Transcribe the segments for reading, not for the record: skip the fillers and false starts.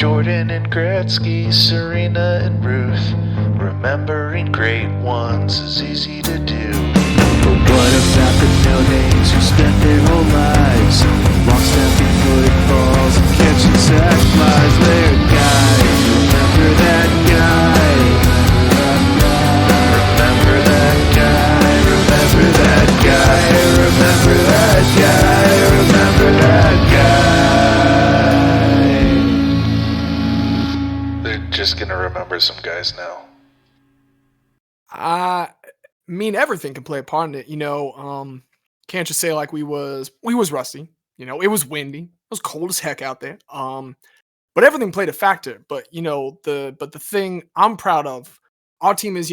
Jordan and Gretzky, Serena and Ruth. Remembering great ones is easy to do. But what about the no-names who spent their whole lives long-snapping footballs and catching sack flies? They're guys, remember that guy. Remember that guy, remember that guy, remember that guy, remember that guy. They're just gonna remember some guys now. Everything can play a part in it, can't just say like we was rusty, it was windy, it was cold as heck out there. But everything played a factor. But the thing I'm proud of, our team is,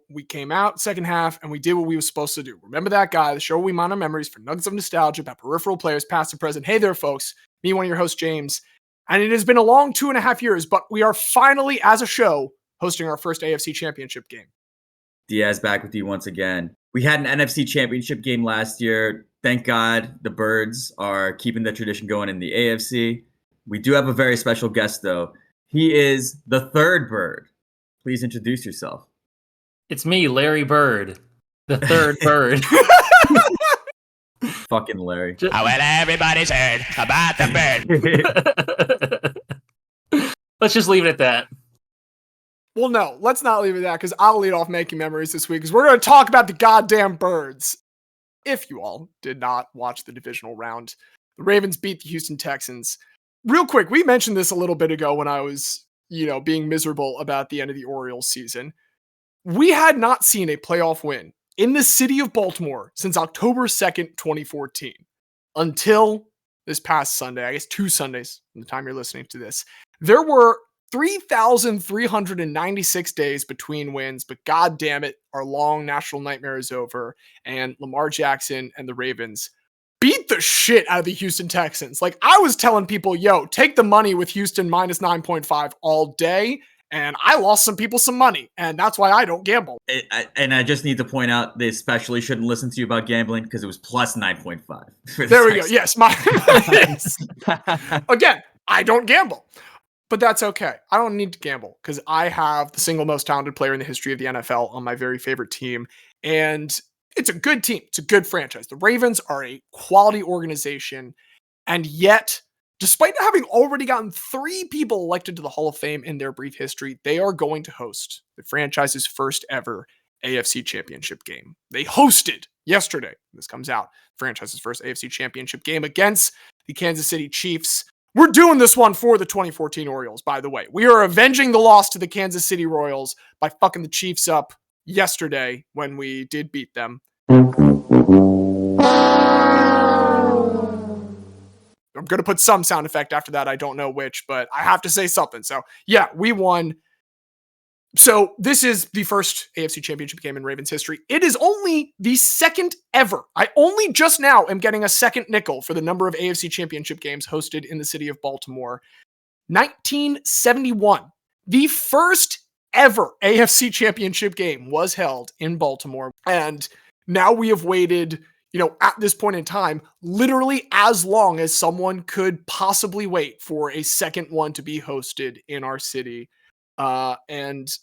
we came out second half and we did what we were supposed to do. Remember that guy, the show we mine our memories for nuggets of nostalgia about peripheral players, past and present. Hey there, folks. Me, one of your hosts, James. And it has been a long 2.5 years, but we are finally, as a show, hosting our first AFC Championship game. Diaz back with you once again. We had an NFC Championship game last year. Thank God the Birds are keeping the tradition going in the AFC. We do have a very special guest, though. He is the third Bird. Please introduce yourself. It's me, Larry Bird, the third Bird. Fucking Larry. Oh, well, everybody's heard about the bird. Let's just leave it at that. Well, no, let's not leave it at that, because I'll lead off making memories this week, because we're going to talk about the goddamn Birds. If you all did not watch the divisional round, the Ravens beat the Houston Texans. Real quick, we mentioned this a little bit ago when I was, being miserable about the end of the Orioles season. We had not seen a playoff win in the city of Baltimore since October 2nd, 2014, until this past Sunday, I guess 2 Sundays from the time you're listening to this. There were 3,396 days between wins, but god damn it, our long national nightmare is over, and Lamar Jackson and the Ravens beat the shit out of the Houston Texans. Like, I was telling people, yo, take the money with Houston minus 9.5 all day, and I lost some people some money, and that's why I don't gamble. And I just need to point out, they especially shouldn't listen to you about gambling because it was plus 9.5. There we go. Yes, yes. Again, I don't gamble. But that's okay. I don't need to gamble because I have the single most talented player in the history of the NFL on my very favorite team. And it's a good team. It's a good franchise. The Ravens are a quality organization. And yet, despite having already gotten 3 people elected to the Hall of Fame in their brief history, they are going to host the franchise's first ever AFC Championship game. They hosted yesterday. This comes out. Franchise's first AFC Championship game against the Kansas City Chiefs. We're doing this one for the 2014 Orioles, by the way. We are avenging the loss to the Kansas City Royals by fucking the Chiefs up yesterday when we did beat them. I'm going to put some sound effect after that. I don't know which, but I have to say something. So, yeah, we won. So this is the first AFC Championship game in Ravens history. It is only the second ever. I only just now am getting a second nickel for the number of AFC Championship games hosted in the city of Baltimore. 1971, the first ever AFC Championship game was held in Baltimore. And now we have waited, at this point in time, literally as long as someone could possibly wait for a second one to be hosted in our city. And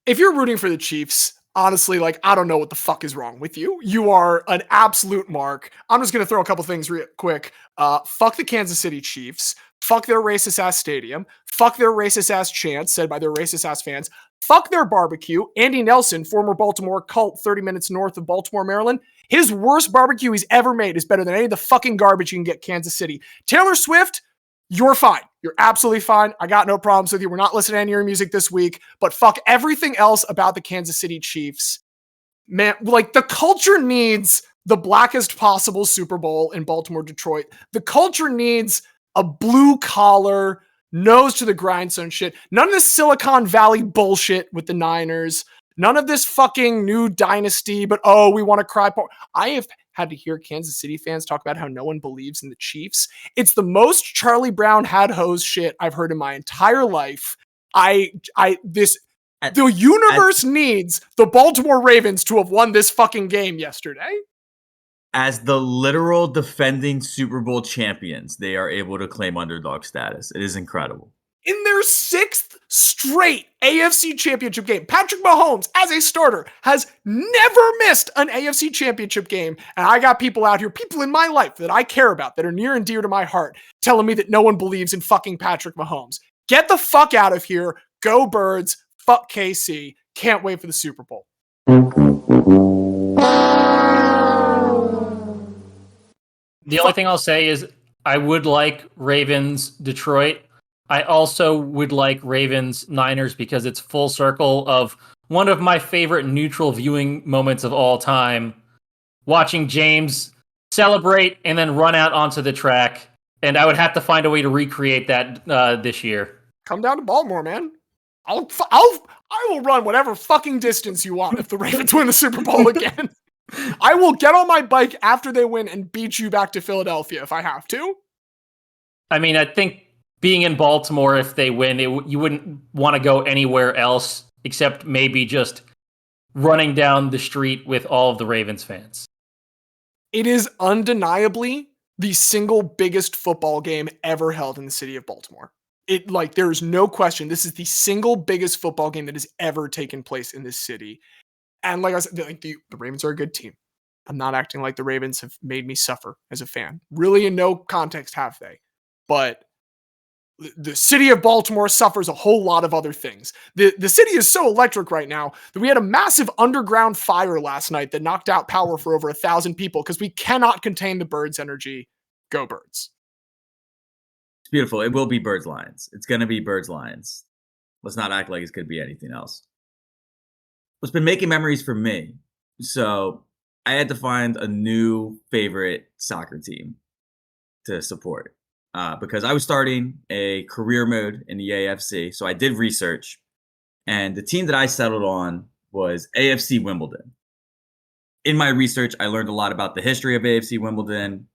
if you're rooting for the Chiefs, honestly, I don't know what the fuck is wrong with you. You are an absolute mark. I'm just going to throw a couple things real quick. Fuck the Kansas City Chiefs. Fuck their racist ass stadium. Fuck their racist ass chants said by their racist ass fans. Fuck their barbecue. Andy Nelson, former Baltimore cult 30 minutes north of Baltimore, Maryland. His worst barbecue he's ever made is better than any of the fucking garbage you can get Kansas City. Taylor Swift, you're fine. You're absolutely fine. I got no problems with you. We're not listening to any of your music this week, but fuck everything else about the Kansas City Chiefs. Man, the culture needs the blackest possible Super Bowl in Baltimore, Detroit. The culture needs a blue collar, nose to the grindstone shit. None of this Silicon Valley bullshit with the Niners. None of this fucking new dynasty, but we want to cry. I have had to hear Kansas City fans talk about how no one believes in the Chiefs. It's the most Charlie Brown had hose shit I've heard in my entire life. The universe needs the Baltimore Ravens to have won this fucking game yesterday. As the literal defending Super Bowl champions, they are able to claim underdog status. It is incredible. in their 6th straight AFC championship game. Patrick Mahomes, as a starter, has never missed an AFC championship game. And I got people out here, people in my life that I care about, that are near and dear to my heart, telling me that no one believes in fucking Patrick Mahomes. Get the fuck out of here. Go Birds. Fuck KC. Can't wait for the Super Bowl. The only thing I'll say is I would like Ravens Detroit. I also would like Ravens Niners because it's full circle of one of my favorite neutral viewing moments of all time. Watching James celebrate and then run out onto the track. And I would have to find a way to recreate that this year. Come down to Baltimore, man. I will run whatever fucking distance you want if the Ravens win the Super Bowl again. I will get on my bike after they win and beat you back to Philadelphia if I have to. I mean, I think being in Baltimore, if they win, you wouldn't want to go anywhere else except maybe just running down the street with all of the Ravens fans. It is undeniably the single biggest football game ever held in the city of Baltimore. There's no question. This is the single biggest football game that has ever taken place in this city. And like I said, the Ravens are a good team. I'm not acting like the Ravens have made me suffer as a fan. Really, in no context have they. But the city of Baltimore suffers a whole lot of other things. The city is so electric right now that we had a massive underground fire last night that knocked out power for over 1,000 people because we cannot contain the Birds' energy. Go Birds. It's beautiful. It will be Birds Lions. It's going to be Birds Lions. Let's not act like it's going to be anything else. What's been making memories for me? So I had to find a new favorite soccer team to support. Because I was starting a career mode in the AFC. So I did research. And the team that I settled on was AFC Wimbledon. In my research, I learned a lot about the history of AFC Wimbledon,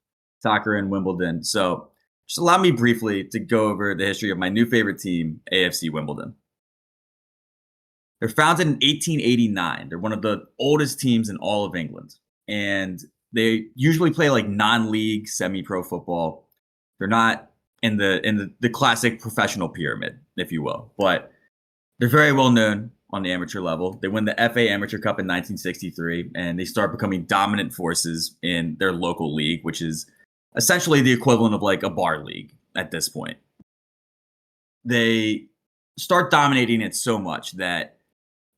soccer in Wimbledon. So just allow me briefly to go over the history of my new favorite team, AFC Wimbledon. They're founded in 1889. They're one of the oldest teams in all of England. And they usually play like non-league, semi-pro football. They're not in the classic professional pyramid, if you will, but they're very well known on the amateur level. They win the FA Amateur Cup in 1963, and they start becoming dominant forces in their local league, which is essentially the equivalent of like a bar league at this point. They start dominating it so much that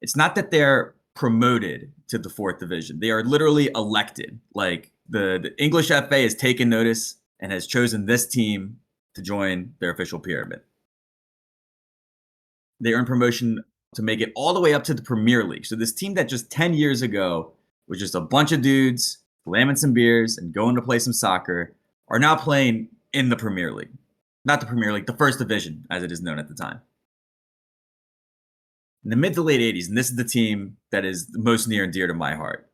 it's not that they're promoted to the 4th division. They are literally elected. Like the English FA has taken notice and has chosen this team to join their official pyramid. They earn promotion to make it all the way up to the Premier League. So this team that just 10 years ago was just a bunch of dudes slamming some beers and going to play some soccer are now playing in the Premier League. Not the Premier League, the 1st division, as it is known at the time. In the mid to late 80s, and this is the team that is the most near and dear to my heart,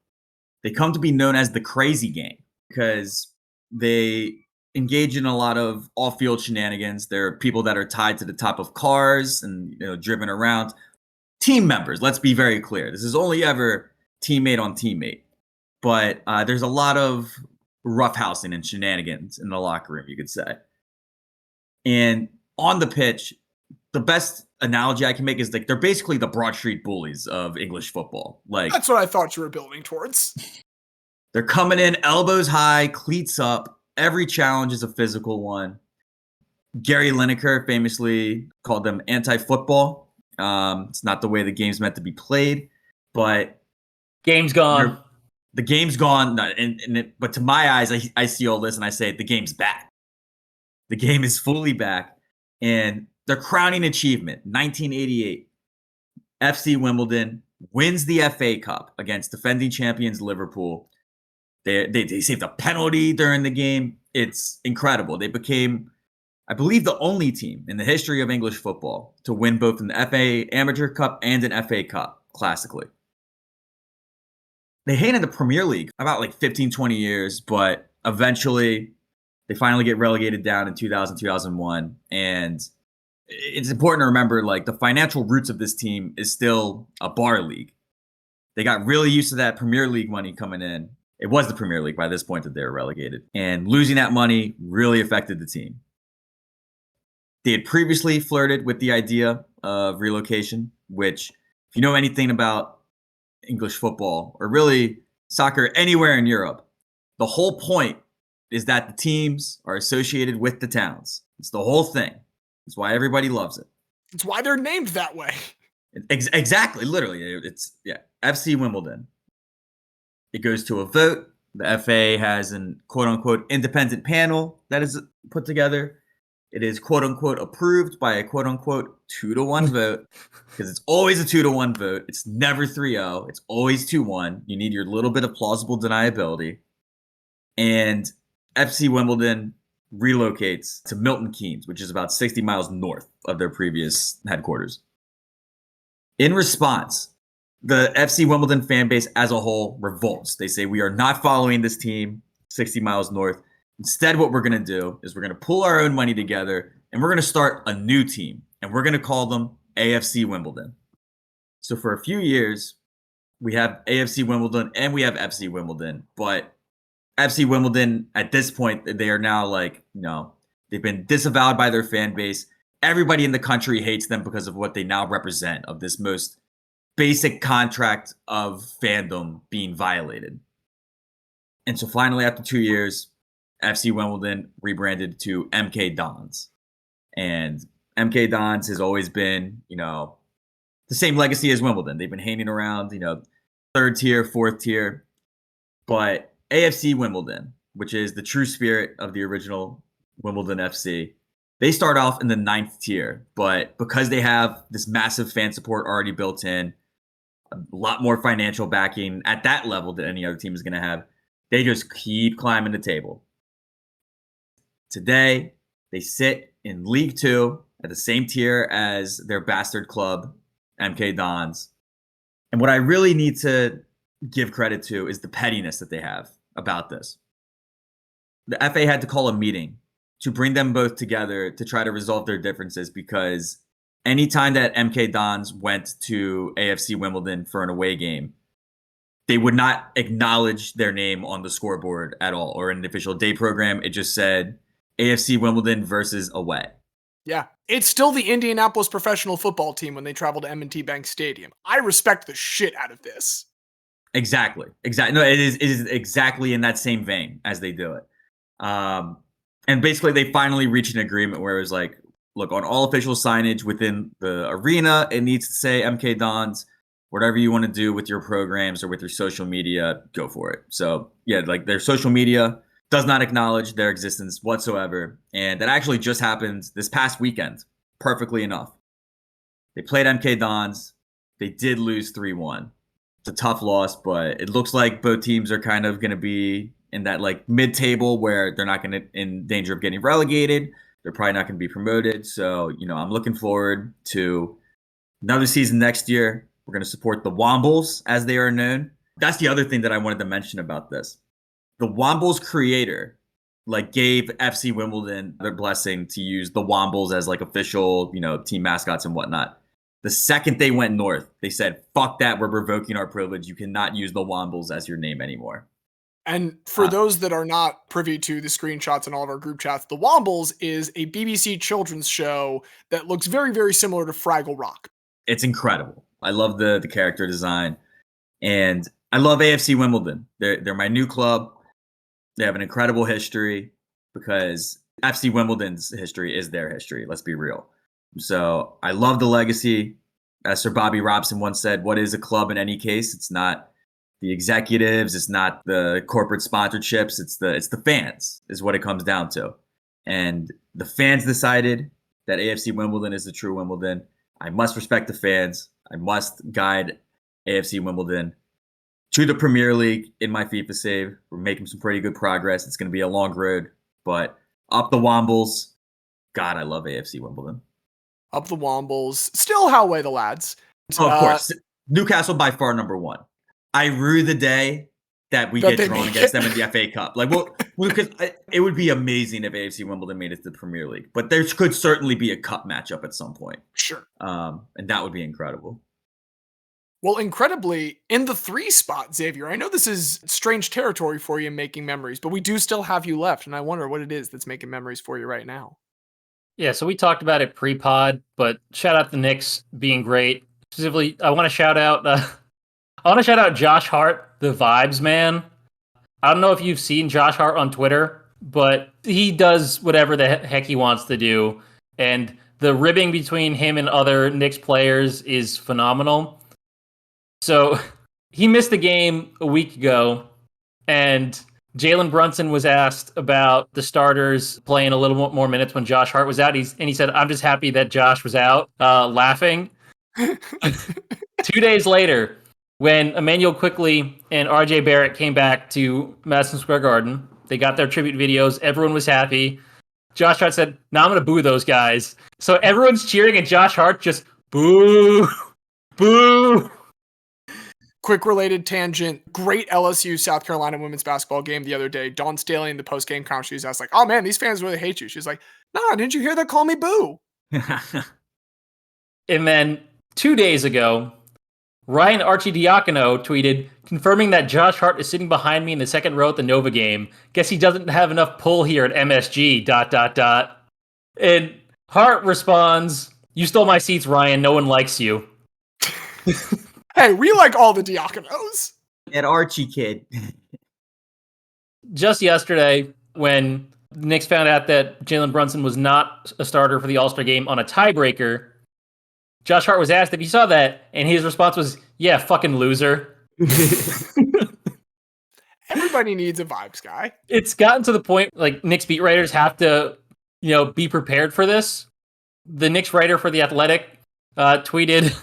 they come to be known as the Crazy Gang because they engage in a lot of off-field shenanigans. There are people that are tied to the top of cars and driven around. Team members, let's be very clear. This is only ever teammate on teammate. But there's a lot of roughhousing and shenanigans in the locker room, you could say. And on the pitch, the best analogy I can make is like they're basically the Broad Street Bullies of English football. Like that's what I thought you were building towards. They're coming in elbows high, cleats up. Every challenge is a physical one. Gary Lineker famously called them anti-football. It's not the way the game's meant to be played, but game's gone. The game's gone. But to my eyes, I see all this and I say the game's back. The game is fully back, and their crowning achievement, 1988, FC Wimbledon wins the FA Cup against defending champions Liverpool. They saved a penalty during the game. It's incredible. They became, I believe, the only team in the history of English football to win both an FA Amateur Cup and an FA Cup classically. They hated the Premier League about like 15, 20 years, but eventually they finally get relegated down in 2000, 2001. And it's important to remember, like, the financial roots of this team is still a bar league. They got really used to that Premier League money coming in. It was the Premier League by this point that they were relegated. And losing that money really affected the team. They had previously flirted with the idea of relocation, which, if you know anything about English football or really soccer anywhere in Europe, the whole point is that the teams are associated with the towns. It's the whole thing. It's why everybody loves it. It's why they're named that way. Exactly, literally. It's FC Wimbledon. It goes to a vote. The FA has an quote unquote independent panel that is put together. It is quote unquote approved by a quote unquote 2-1 vote, because it's always a 2-1 vote. It's never 3-0. It's always 2-1. You need your little bit of plausible deniability. And FC Wimbledon relocates to Milton Keynes, which is about 60 miles north of their previous headquarters. In response, the FC Wimbledon fan base as a whole revolts. They say, we are not following this team 60 miles north. Instead, what we're going to do is we're going to pull our own money together and we're going to start a new team, and we're going to call them AFC Wimbledon. So for a few years, we have AFC Wimbledon and we have FC Wimbledon, but FC Wimbledon at this point, they are now like, they've been disavowed by their fan base. Everybody in the country hates them because of what they now represent, of this most basic contract of fandom being violated. And so finally, after 2 years, FC Wimbledon rebranded to MK Dons. And MK Dons has always been, the same legacy as Wimbledon. They've been hanging around, third tier, fourth tier. But AFC Wimbledon, which is the true spirit of the original Wimbledon FC, they start off in the 9th tier. But because they have this massive fan support already built in, a lot more financial backing at that level than any other team is going to have, they just keep climbing the table. Today, they sit in League 2 at the same tier as their bastard club, MK Dons. And what I really need to give credit to is the pettiness that they have about this. The FA had to call a meeting to bring them both together to try to resolve their differences, because anytime that MK Dons went to AFC Wimbledon for an away game, they would not acknowledge their name on the scoreboard at all, or in the official day program. It just said AFC Wimbledon versus away. Yeah, it's still the Indianapolis professional football team when they travel to M&T Bank Stadium. I respect the shit out of this. Exactly. No, it is exactly in that same vein as they do it. And basically, they finally reached an agreement where it was like, look, on all official signage within the arena, it needs to say MK Dons. Whatever you want to do with your programs or with your social media, go for it. So yeah, like their social media does not acknowledge their existence whatsoever. And that actually just happened this past weekend, perfectly enough. They played MK Dons. They did lose 3-1. It's a tough loss, but it looks like both teams are kind of going to be in that like mid-table where they're not going to in danger of getting relegated. They're probably not going to be promoted. So, I'm looking forward to another season next year. We're going to support the Wombles, as they are known. That's the other thing that I wanted to mention about this. The Wombles creator gave FC Wimbledon their blessing to use the Wombles as official, team mascots and whatnot. The second they went north, they said, fuck that, we're revoking our privilege. You cannot use the Wombles as your name anymore. And for those that are not privy to the screenshots in all of our group chats, The Wombles is a BBC children's show that looks very, very similar to Fraggle Rock. It's incredible. I love the character design. And I love AFC Wimbledon. They're my new club. They have an incredible history, because FC Wimbledon's history is their history. Let's be real. So I love the legacy. As Sir Bobby Robson once said, what is a club in any case? It's not the executives. It's not the corporate sponsorships. It's the fans is what it comes down to. And the fans decided that AFC Wimbledon is the true Wimbledon. I must respect the fans. I must guide AFC Wimbledon to the Premier League in my FIFA save. We're making some pretty good progress. It's going to be a long road, but up the Wombles. God, I love AFC Wimbledon. Up the Wombles. Still how way the lads. Oh, of course. Newcastle by far number one. I rue the day that we get drawn against them in the FA Cup. Because it would be amazing if AFC Wimbledon made it to the Premier League. But there could certainly be a cup matchup at some point. Sure. And that would be incredible. Well, incredibly, in the 3 spot, Xavier, I know this is strange territory for you in making memories, but we do still have you left, and I wonder what it is that's making memories for you right now. Yeah, so we talked about it pre-pod, but shout out the Knicks being great. Specifically, I want to shout out Josh Hart, the vibes man. I don't know if you've seen Josh Hart on Twitter, but he does whatever the heck he wants to do, and the ribbing between him and other Knicks players is phenomenal. So he missed the game a week ago, and Jalen Brunson was asked about the starters playing a little more minutes when Josh Hart was out. He said, "I'm just happy that Josh was out," laughing. 2 days later, when Emmanuel Quickley and RJ Barrett came back to Madison Square Garden, they got their tribute videos. Everyone was happy. Josh Hart said, "No, I'm going to boo those guys." So everyone's cheering, and Josh Hart just boo, boo. Quick related tangent. Great LSU South Carolina women's basketball game the other day. Dawn Staley in the post game conference, she was asked like, "Oh man, these fans really hate you." She's like, "No, didn't you hear that? Call me boo." And then 2 days ago, Ryan Archidiakono tweeted, confirming that Josh Hart is sitting behind me in the second row at the Nova game. Guess he doesn't have enough pull here at MSG, ... And Hart responds, "You stole my seats, Ryan. No one likes you." Hey, we like all the Diakonos. That Archie kid. Just yesterday, when the Knicks found out that Jalen Brunson was not a starter for the All-Star game on a tiebreaker, Josh Hart was asked if he saw that, and his response was, "Yeah, fucking loser." Everybody needs a vibes guy. It's gotten to the point, like, Knicks beat writers have to, be prepared for this. The Knicks writer for The Athletic tweeted,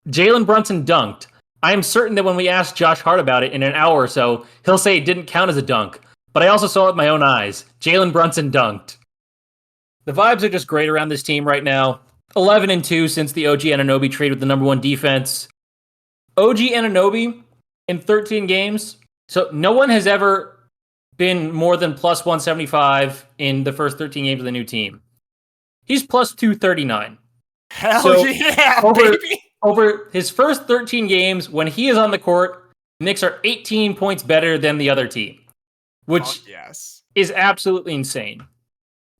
"Jalen Brunson dunked. I am certain that when we ask Josh Hart about it in an hour or so, he'll say it didn't count as a dunk. But I also saw it with my own eyes. Jalen Brunson dunked." The vibes are just great around this team right now. 11-2 since the OG Anunoby trade with the number one defense. OG Anunoby in 13 games. So no one has ever been more than plus 175 in the first 13 games of the new team. He's plus 239. Hell yeah, baby. Over his first 13 games, when he is on the court, the Knicks are 18 points better than the other team, which is absolutely insane.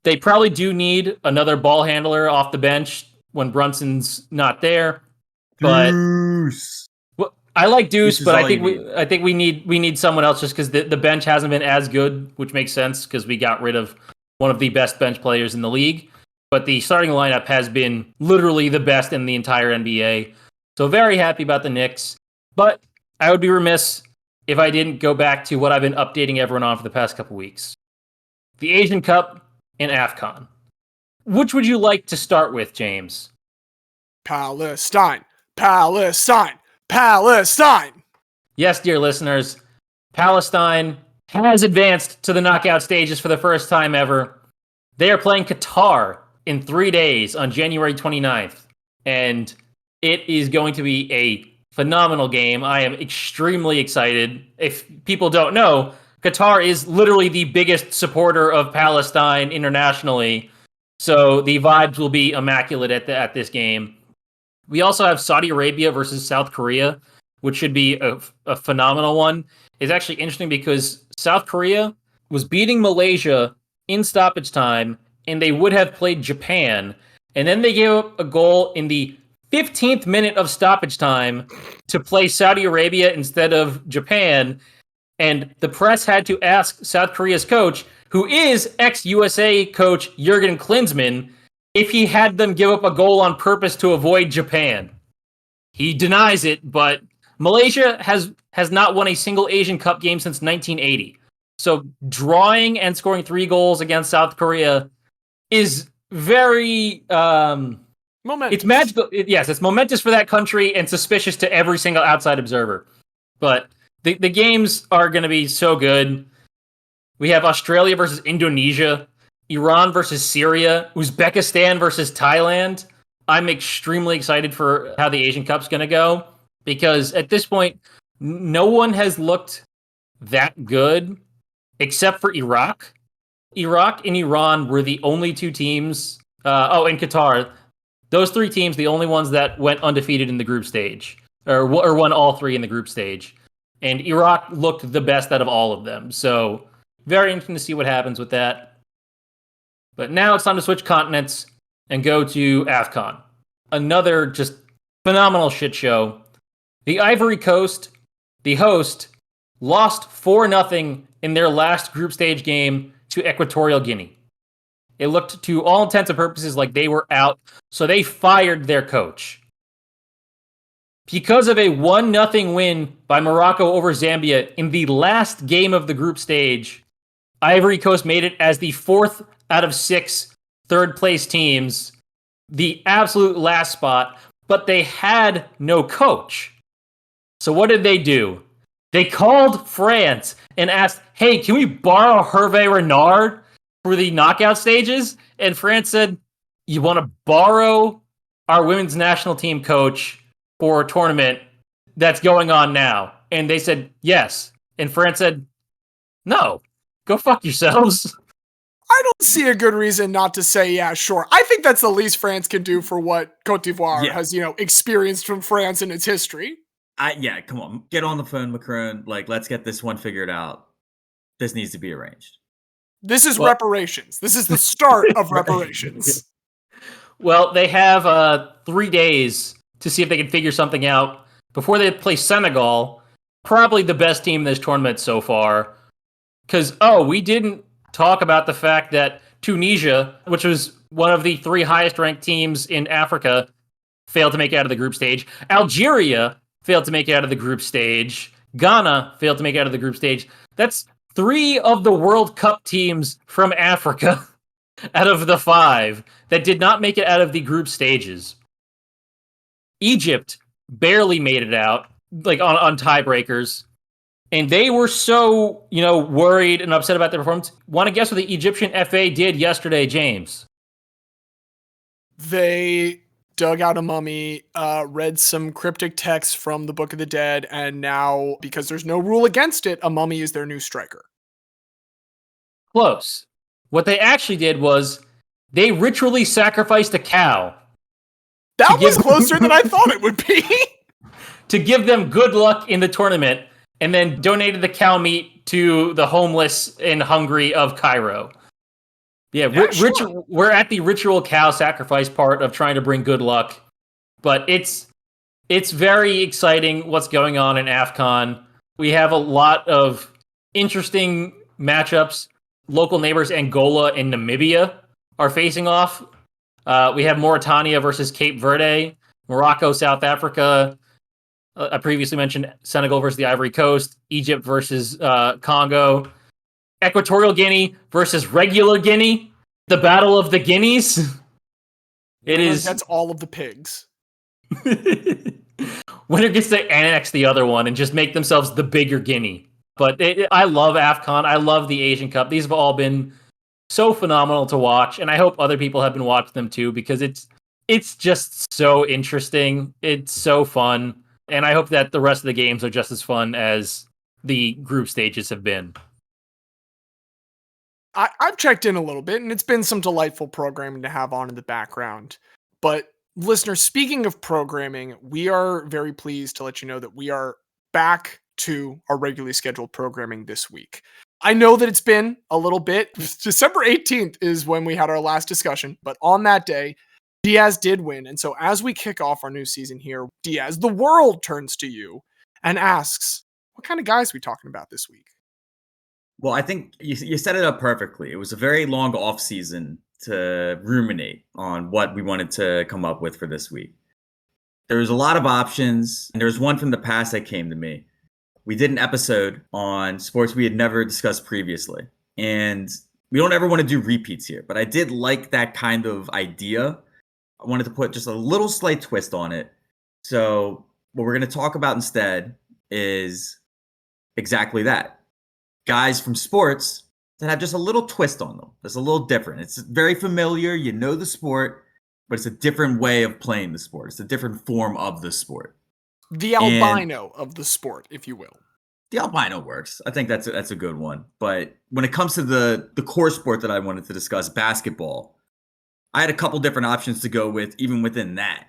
They probably do need another ball handler off the bench when Brunson's not there. But Deuce. well, I like Deuce, but I think all we need someone else just because the bench hasn't been as good, which makes sense because we got rid of one of the best bench players in the league. But the starting lineup has been literally the best in the entire NBA. So very happy about the Knicks. But I would be remiss if I didn't go back to what I've been updating everyone on for the past couple weeks. The Asian Cup and AFCON. Which would you like to start with, James? Palestine. Palestine. Palestine. Yes, dear listeners, Palestine has advanced to the knockout stages for the first time ever. They are playing Qatar in 3 days on January 29th, and it is going to be a phenomenal game. I am extremely excited. If people don't know, Qatar is literally the biggest supporter of Palestine internationally, so the vibes will be immaculate at this game. We also have Saudi Arabia versus South Korea, which should be a phenomenal one. It's actually interesting because South Korea was beating Malaysia in stoppage time, and they would have played Japan, and then they gave up a goal in the 15th minute of stoppage time to play Saudi Arabia instead of Japan, and the press had to ask South Korea's coach, who is ex-USA coach Jurgen Klinsmann, if he had them give up a goal on purpose to avoid Japan. He denies it, but Malaysia has not won a single Asian Cup game since 1980. So drawing and scoring 3 goals against South Korea is very momentous. It's magical. It's momentous for that country and suspicious to every single outside observer. But the games are going to be so good. We have Australia versus Indonesia, Iran versus Syria, Uzbekistan versus Thailand. I'm extremely excited for how the Asian Cup's going to go because at this point, no one has looked that good except for Iraq. Iraq and Iran were the only 2 teams, and Qatar. Those 3 teams, the only ones that went undefeated in the group stage, or won all 3 in the group stage. And Iraq looked the best out of all of them. So very interesting to see what happens with that. But now it's time to switch continents. and go to AFCON. Another just phenomenal shit show. The Ivory Coast, the host, lost 4-0 in their last group stage game to Equatorial Guinea. It looked to all intents and purposes like they were out, so they fired their coach. Because of a 1-0 win by Morocco over Zambia in the last game of the group stage, Ivory Coast made it as the 4th out of 6 third-place teams, the absolute last spot, but they had no coach. So what did they do? They called France and asked, hey, can we borrow Hervé Renard for the knockout stages? And France said, you want to borrow our women's national team coach for a tournament that's going on now? And they said, yes. And France said, no, go fuck yourselves. I don't see a good reason not to say, yeah, sure. I think that's the least France can do for what Cote d'Ivoire has, experienced from France in its history. Yeah, come on. Get on the phone, Macron. Like, let's get this one figured out. This needs to be arranged. This is reparations. This is the start of reparations. Well, they have 3 days to see if they can figure something out before they play Senegal, probably the best team in this tournament so far. Because, we didn't talk about the fact that Tunisia, which was one of the 3 highest ranked teams in Africa, failed to make it out of the group stage. Algeria failed to make it out of the group stage. Ghana failed to make it out of the group stage. That's 3 of the World Cup teams from Africa out of the 5 that did not make it out of the group stages. Egypt barely made it out, like on tiebreakers. And they were so, worried and upset about their performance. Want to guess what the Egyptian FA did yesterday, James? They dug out a mummy, read some cryptic text from the Book of the Dead, and now, because there's no rule against it, a mummy is their new striker. Close. What they actually did was they ritually sacrificed a cow. That was closer than I thought it would be. To give them good luck in the tournament, and then donated the cow meat to the homeless and hungry of Cairo. Yeah, sure. We're at the ritual cow sacrifice part of trying to bring good luck, but it's very exciting what's going on in AFCON. We have a lot of interesting matchups. Local neighbors Angola and Namibia are facing off. We have Mauritania versus Cape Verde, Morocco, South Africa. I previously mentioned Senegal versus the Ivory Coast, Egypt versus Congo, Equatorial Guinea versus regular Guinea, the Battle of the Guineas. That's all of the pigs. Winner gets to annex the other one and just make themselves the bigger Guinea. But I love AFCON. I love the Asian Cup. These have all been so phenomenal to watch, and I hope other people have been watching them too, because it's just so interesting. It's so fun. And I hope that the rest of the games are just as fun as the group stages have been. I've checked in a little bit, and it's been some delightful programming to have on in the background. But listeners, speaking of programming, we are very pleased to let you know that we are back to our regularly scheduled programming this week. I know that it's been a little bit. December 18th is when we had our last discussion, but on that day, Diaz did win. And so as we kick off our new season here, Diaz, the world turns to you and asks, what kind of guys are we talking about this week? Well, I think you set it up perfectly. It was a very long off season to ruminate on what we wanted to come up with for this week. There was a lot of options, and there's one from the past that came to me. We did an episode on sports we had never discussed previously, and we don't ever want to do repeats here, but I did like that kind of idea. I wanted to put just a little slight twist on it. So what we're going to talk about instead is exactly that. Guys from sports that have just a little twist on them. That's a little different. It's very familiar. You know the sport, but it's a different way of playing the sport. It's a different form of the sport. The albino of the sport, if you will. The albino works. I think that's a good one. But when it comes to the core sport that I wanted to discuss, basketball, I had a couple different options to go with, even within that.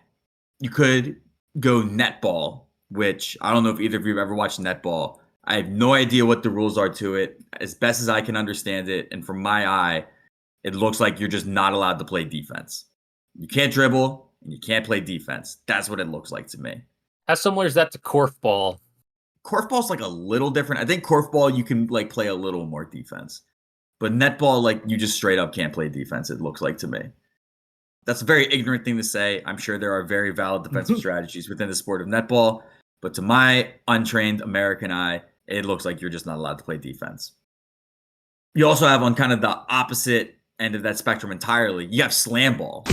You could go netball, which I don't know if either of you have ever watched netball. I have no idea what the rules are to it. As best as I can understand it, and from my eye, it looks like you're just not allowed to play defense. You can't dribble, and you can't play defense. That's what it looks like to me. How similar is that to korfball? Korfball's like a little different. I think korfball you can like play a little more defense. But netball, like you just straight up can't play defense, it looks like to me. That's a very ignorant thing to say. I'm sure there are very valid defensive strategies within the sport of netball. But to my untrained American eye, it looks like you're just not allowed to play defense. You also have on kind of the opposite end of that spectrum entirely, you have slam ball.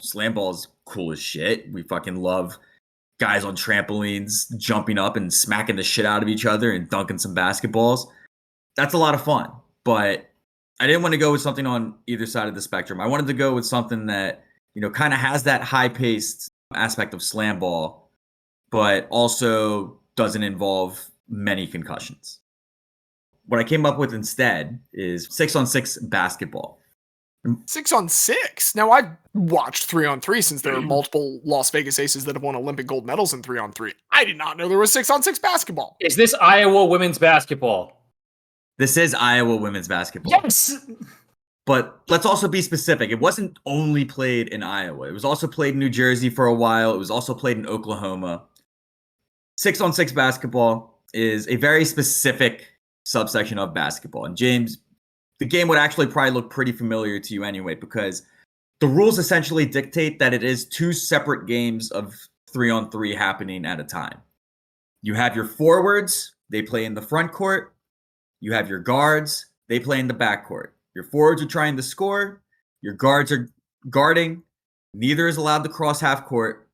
Slam ball is cool as shit. We fucking love guys on trampolines jumping up and smacking the shit out of each other and dunking some basketballs. That's a lot of fun. But I didn't want to go with something on either side of the spectrum. I wanted to go with something that, you know, kind of has that high-paced aspect of slam ball, but also doesn't involve many concussions. What I came up with instead is 6-on-6 basketball. 6-on-6? Now, I've watched 3-on-3 since there are multiple Las Vegas Aces that have won Olympic gold medals in 3-on-3. I did not know there was 6-on-6 basketball. Is this Iowa women's basketball? This is Iowa women's basketball. Yes! But let's also be specific. It wasn't only played in Iowa. It was also played in New Jersey for a while. It was also played in Oklahoma. 6-on-6 basketball is a very specific subsection of basketball. And James, the game would actually probably look pretty familiar to you anyway, because the rules essentially dictate that it is two separate games of 3-on-3 happening at a time. You have your forwards, they play in the front court. You have your guards, they play in the back court. Your forwards are trying to score, your guards are guarding. Neither is allowed to cross half court.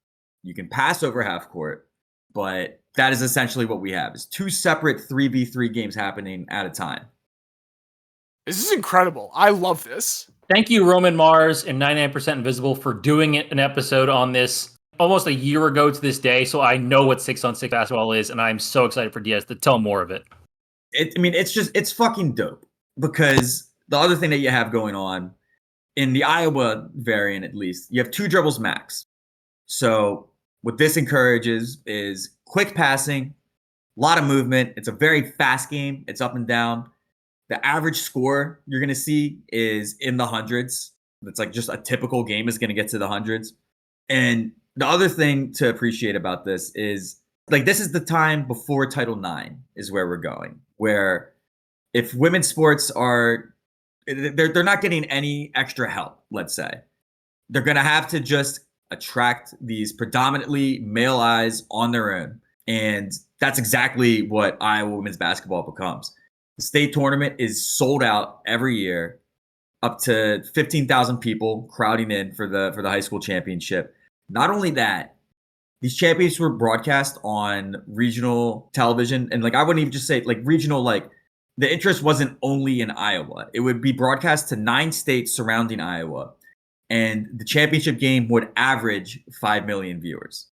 You can pass over half court, but that is essentially what we have. Is two separate 3v3 games happening at a time. This is incredible. I love this. Thank you, Roman Mars and 99% Invisible, for doing an episode on this almost a year ago to this day, so I know what 6-on-6 basketball is, and I'm so excited for Diaz to tell more of it. It's fucking dope, because the other thing that you have going on in the Iowa variant, at least, you have 2 dribbles max. So what this encourages is quick passing, a lot of movement. It's a very fast game. It's up and down. The average score you're going to see is in the hundreds. It's like just a typical game is going to get to the hundreds. And the other thing to appreciate about this is, like, this is the time before Title IX is where we're going, where if women's sports are, they're not getting any extra help, let's say. They're going to have to just attract these predominantly male eyes on their own. And that's exactly what Iowa women's basketball becomes. The state tournament is sold out every year, up to 15,000 people crowding in for the high school championship. Not only that, these championships were broadcast on regional television. And like, I wouldn't even just say like regional, like the interest wasn't only in Iowa. It would be broadcast to 9 states surrounding Iowa. And the championship game would average 5 million viewers.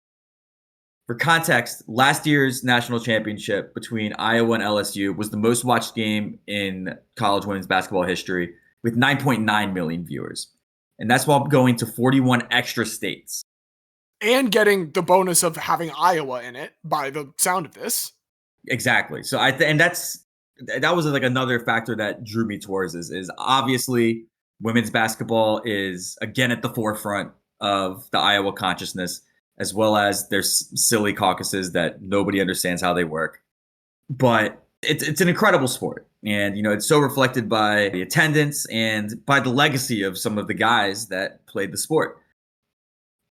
For context, last year's national championship between Iowa and LSU was the most watched game in college women's basketball history, with 9.9 million viewers. And that's while going to 41 extra states. And getting the bonus of having Iowa in it, by the sound of this. Exactly. So that was like another factor that drew me towards this, is obviously women's basketball is again at the forefront of the Iowa consciousness, as well as there's silly caucuses that nobody understands how they work. But it's an incredible sport. And, you know, it's so reflected by the attendance and by the legacy of some of the guys that played the sport.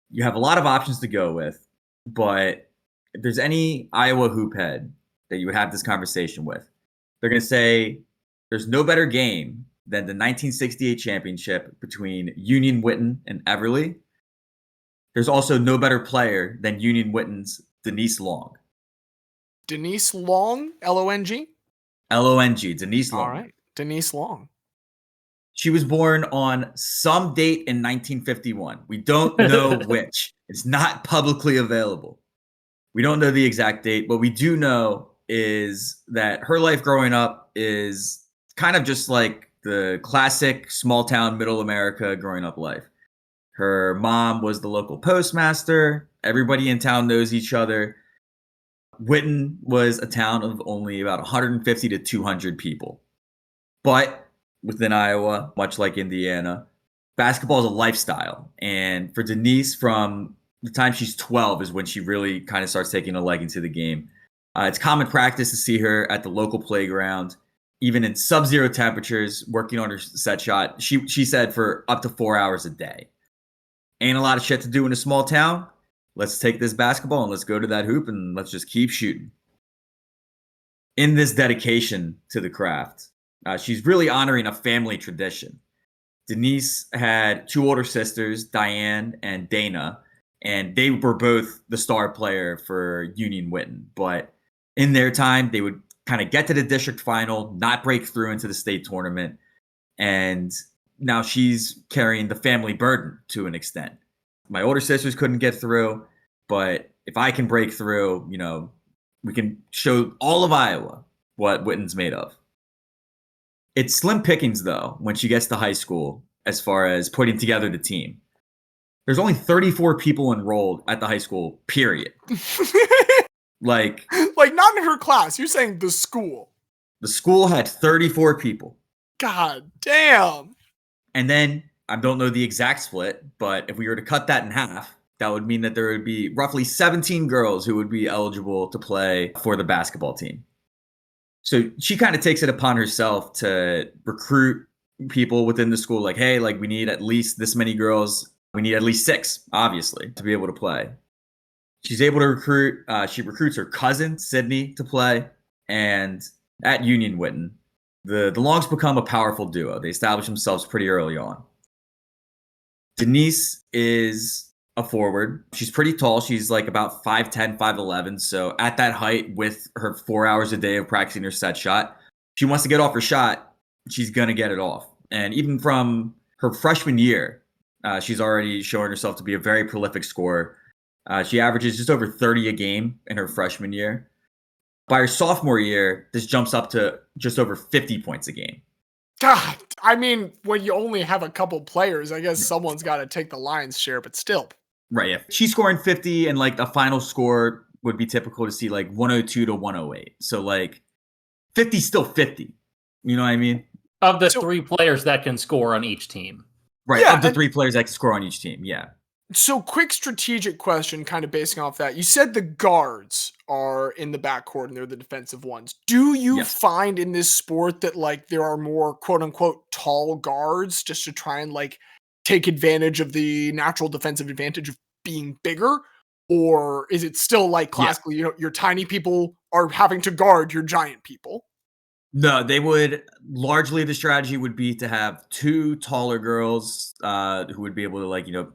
You have a lot of options to go with, but if there's any Iowa hoop head that you would have this conversation with, they're going to say there's no better game than the 1968 championship between Union Witten and Everly. There's also no better player than Union Witten's Denise Long. Denise Long? L-O-N-G? L-O-N-G, Denise Long. All right, Denise Long. She was born on some date in 1951. We don't know which. It's not publicly available. We don't know the exact date. What we do know is that her life growing up is kind of just like the classic small town middle America growing up life. Her mom was the local postmaster. Everybody in town knows each other. Witten was a town of only about 150 to 200 people. But within Iowa, much like Indiana. Basketball is a lifestyle. And for Denise, from the time she's 12 is when she really kind of starts taking a leg into the game. It's common practice to see her at the local playground, even in sub-zero temperatures, working on her set shot. She said for up to 4 hours a day. Ain't a lot of shit to do in a small town. Let's take this basketball and let's go to that hoop and let's just keep shooting. In this dedication to the craft, she's really honoring a family tradition. Denise had two older sisters, Diane and Dana, and they were both the star player for Union Witten. But in their time, they would kind of get to the district final, not break through into the state tournament. And now she's carrying the family burden to an extent. My older sisters couldn't get through, but if I can break through, we can show all of Iowa what Witten's made of. It's slim pickings, though, when she gets to high school as far as putting together the team. There's only 34 people enrolled at the high school, period. like not in her class. You're saying the school. The school had 34 people. God damn. And then, I don't know the exact split, but if we were to cut that in half, that would mean that there would be roughly 17 girls who would be eligible to play for the basketball team. So she kind of takes it upon herself to recruit people within the school. Like, hey, we need at least this many girls. We need at least 6, obviously, to be able to play. She's able to recruit. She recruits her cousin, Sydney, to play. And at Union Witten, the Longs become a powerful duo. They establish themselves pretty early on. Denise is a forward. She's pretty tall. She's about 5'10", 5'11". So at that height, with her 4 hours a day of practicing her set shot, she wants to get off her shot. She's going to get it off. And even from her freshman year, she's already showing herself to be a very prolific scorer. She averages just over 30 a game in her freshman year. By her sophomore year, this jumps up to just over 50 points a game. God, I mean, when you only have a couple players, I guess someone's got to take the lion's share, but still. Right, yeah. She's scoring 50, and the final score would be typical to see 102 to 108. So 50 still 50. You know what I mean? Of the 3 players that can score on each team. Right, yeah, of the 3 players that can score on each team, yeah. So quick strategic question kind of basing off that. You said the guards are in the backcourt and they're the defensive ones. Do you find in this sport that there are more quote unquote tall guards just to try and take advantage of the natural defensive advantage of being bigger? Or is it still classically, your tiny people are having to guard your giant people? No, they would largely, the strategy would be to have 2 taller girls who would be able to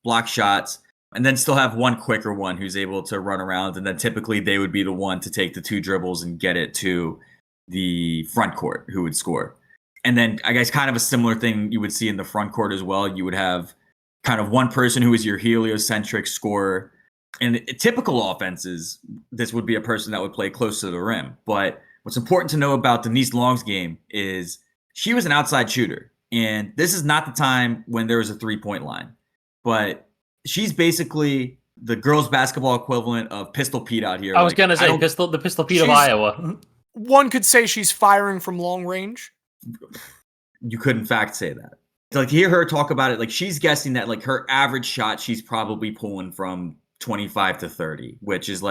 block shots, and then still have one quicker one who's able to run around. And then typically they would be the one to take the 2 dribbles and get it to the front court who would score. And then I guess kind of a similar thing you would see in the front court as well. You would have kind of one person who is your heliocentric scorer. And typical offenses, this would be a person that would play close to the rim. But what's important to know about Denise Long's game is she was an outside shooter. And this is not the time when there was a 3-point line. But she's basically the girls' basketball equivalent of Pistol Pete out here. I was going to say the Pistol Pete of Iowa. One could say she's firing from long range. You could, in fact, say that. Hear her talk about it. She's guessing that her average shot, she's probably pulling from 25 to 30, which is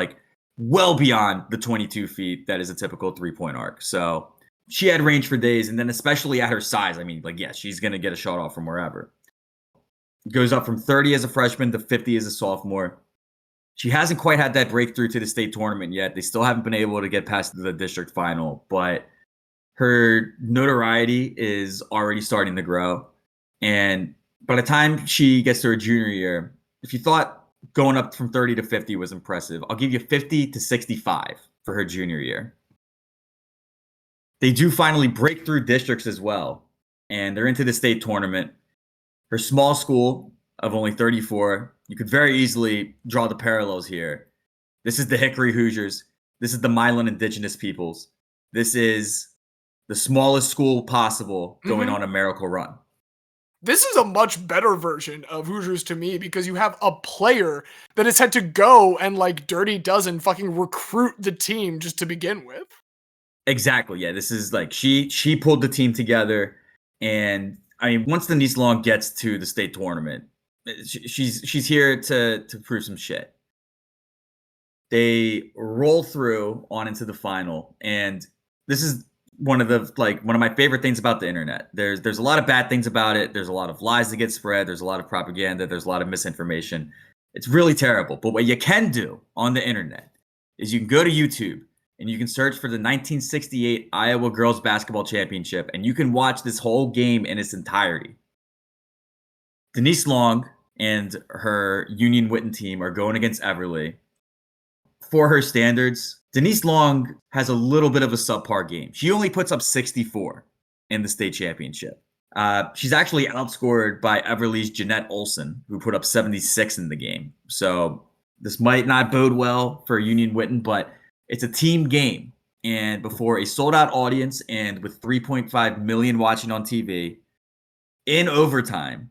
well beyond the 22 feet that is a typical 3-point arc. So she had range for days. And then especially at her size, I mean, she's going to get a shot off from wherever. Goes up from 30 as a freshman to 50 as a sophomore. She hasn't quite had that breakthrough to the state tournament yet. They still haven't been able to get past the district final, but her notoriety is already starting to grow. And by the time she gets to her junior year, if you thought going up from 30 to 50 was impressive, I'll give you 50 to 65 for her junior year. They do finally break through districts as well, and they're into the state tournament. Her small school of only 34, you could very easily draw the parallels here. This is the Hickory Hoosiers. This is the Milan Indigenous Peoples. This is the smallest school possible going on a miracle run. This is a much better version of Hoosiers to me because you have a player that has had to go and Dirty Dozen fucking recruit the team just to begin with. Exactly. Yeah. This is she pulled the team together, And I mean, once Denise Long gets to the state tournament, she's here to prove some shit. They roll through on into the final, and this is one of my favorite things about the internet. There's a lot of bad things about it. There's a lot of lies that get spread. There's a lot of propaganda. There's a lot of misinformation. It's really terrible. But what you can do on the internet is you can go to YouTube and you can search for the 1968 Iowa Girls Basketball Championship, and you can watch this whole game in its entirety. Denise Long and her Union Witten team are going against Everly. For her standards, Denise Long has a little bit of a subpar game. She only puts up 64 in the state championship. She's actually outscored by Everly's Jeanette Olson, who put up 76 in the game. So this might not bode well for Union Witten, but it's a team game. And before a sold-out audience and with 3.5 million watching on TV, in overtime,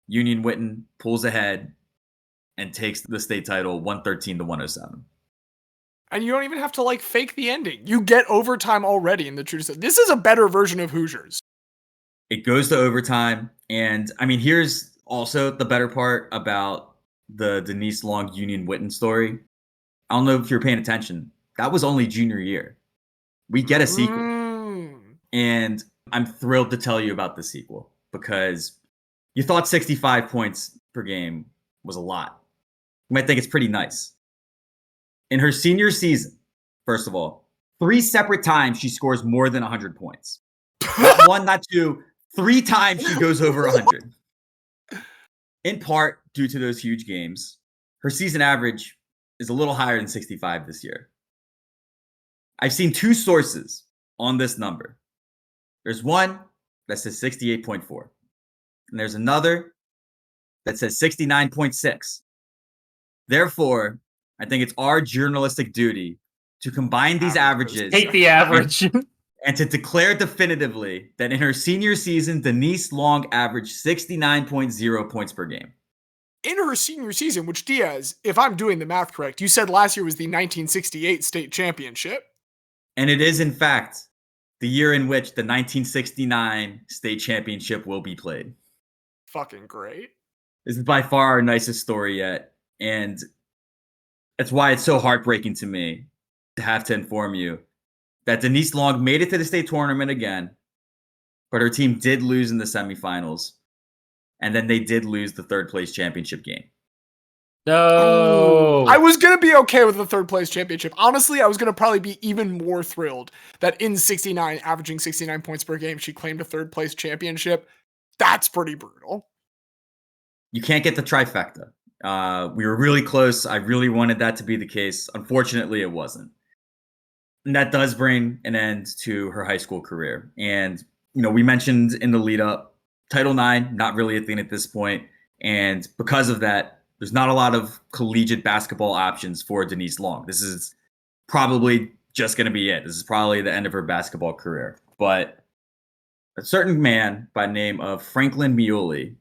Union Witten pulls ahead and takes the state title 113-107. And you don't even have to fake the ending. You get overtime already in the true. This is a better version of Hoosiers. It goes to overtime. And I mean, here's also the better part about the Denise Long Union Witten story. I don't know if you're paying attention. That was only junior year. We get a sequel. And I'm thrilled to tell you about the sequel because you thought 65 points per game was a lot. You might think it's pretty nice. In her senior season, first of all, 3 separate times she scores more than 100 points. Not 1, not 2, 3 times she goes over 100. In part due to those huge games, her season average is a little higher than 65 this year. I've seen 2 sources on this number. There's one that says 68.4, and there's another that says 69.6. Therefore, I think it's our journalistic duty to combine these averages. Take the average. And to declare definitively that in her senior season, Denise Long averaged 69.0 points per game. In her senior season, which Diaz, if I'm doing the math correct, you said last year was the 1968 state championship. And it is, in fact, the year in which the 1969 state championship will be played. Fucking great. This is by far our nicest story yet. And that's why it's so heartbreaking to me to have to inform you that Denise Long made it to the state tournament again, but her team did lose in the semifinals, and then they did lose the 3rd place championship game. No. I was going to be okay with the 3rd place championship. Honestly, I was going to probably be even more thrilled that in 69, averaging 69 points per game, she claimed a 3rd place championship. That's pretty brutal. You can't get the trifecta. We were really close. I really wanted that to be the case. Unfortunately, it wasn't. And that does bring an end to her high school career. And, we mentioned in the lead up, Title IX, not really a thing at this point. And because of that, there's not a lot of collegiate basketball options for Denise Long. This is probably just going to be it. This is probably the end of her basketball career. But a certain man by the name of Franklin Muley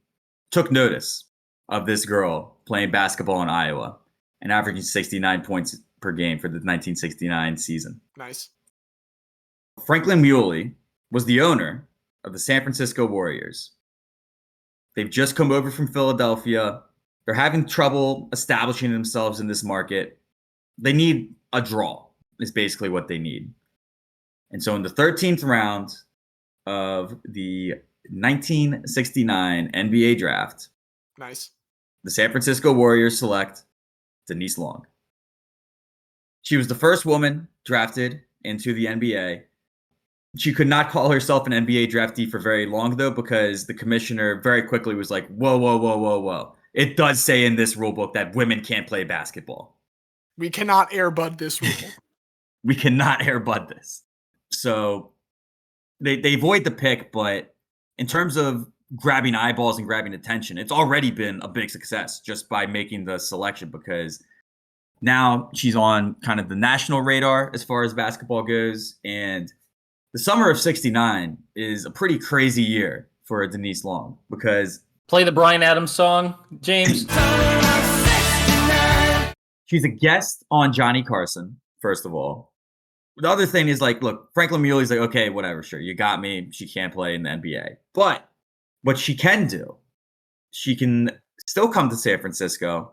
took notice of this girl playing basketball in Iowa and averaging 69 points per game for the 1969 season. Nice. Franklin Muley was the owner of the San Francisco Warriors. They've just come over from Philadelphia. They're having trouble establishing themselves in this market. They need a draw, is basically what they need. And so in the 13th round of the 1969 NBA draft, nice, the San Francisco Warriors select Denise Long. She was the first woman drafted into the NBA. She could not call herself an NBA draftee for very long, though, because the commissioner very quickly was like, whoa. It does say in this rule book that women can't play basketball. We cannot airbud this rule. We cannot airbud this. So they void the pick, but in terms of grabbing eyeballs and grabbing attention, it's already been a big success just by making the selection, because now she's on kind of the national radar as far as basketball goes. And the summer of 69 is a pretty crazy year for Denise Long because... Play the Bryan Adams song, James. She's a guest on Johnny Carson, first of all. the other thing is like, look, Franklin Muley's like, okay, whatever, sure, you got me. She can't play in the NBA. But what she can do, she can still come to San Francisco.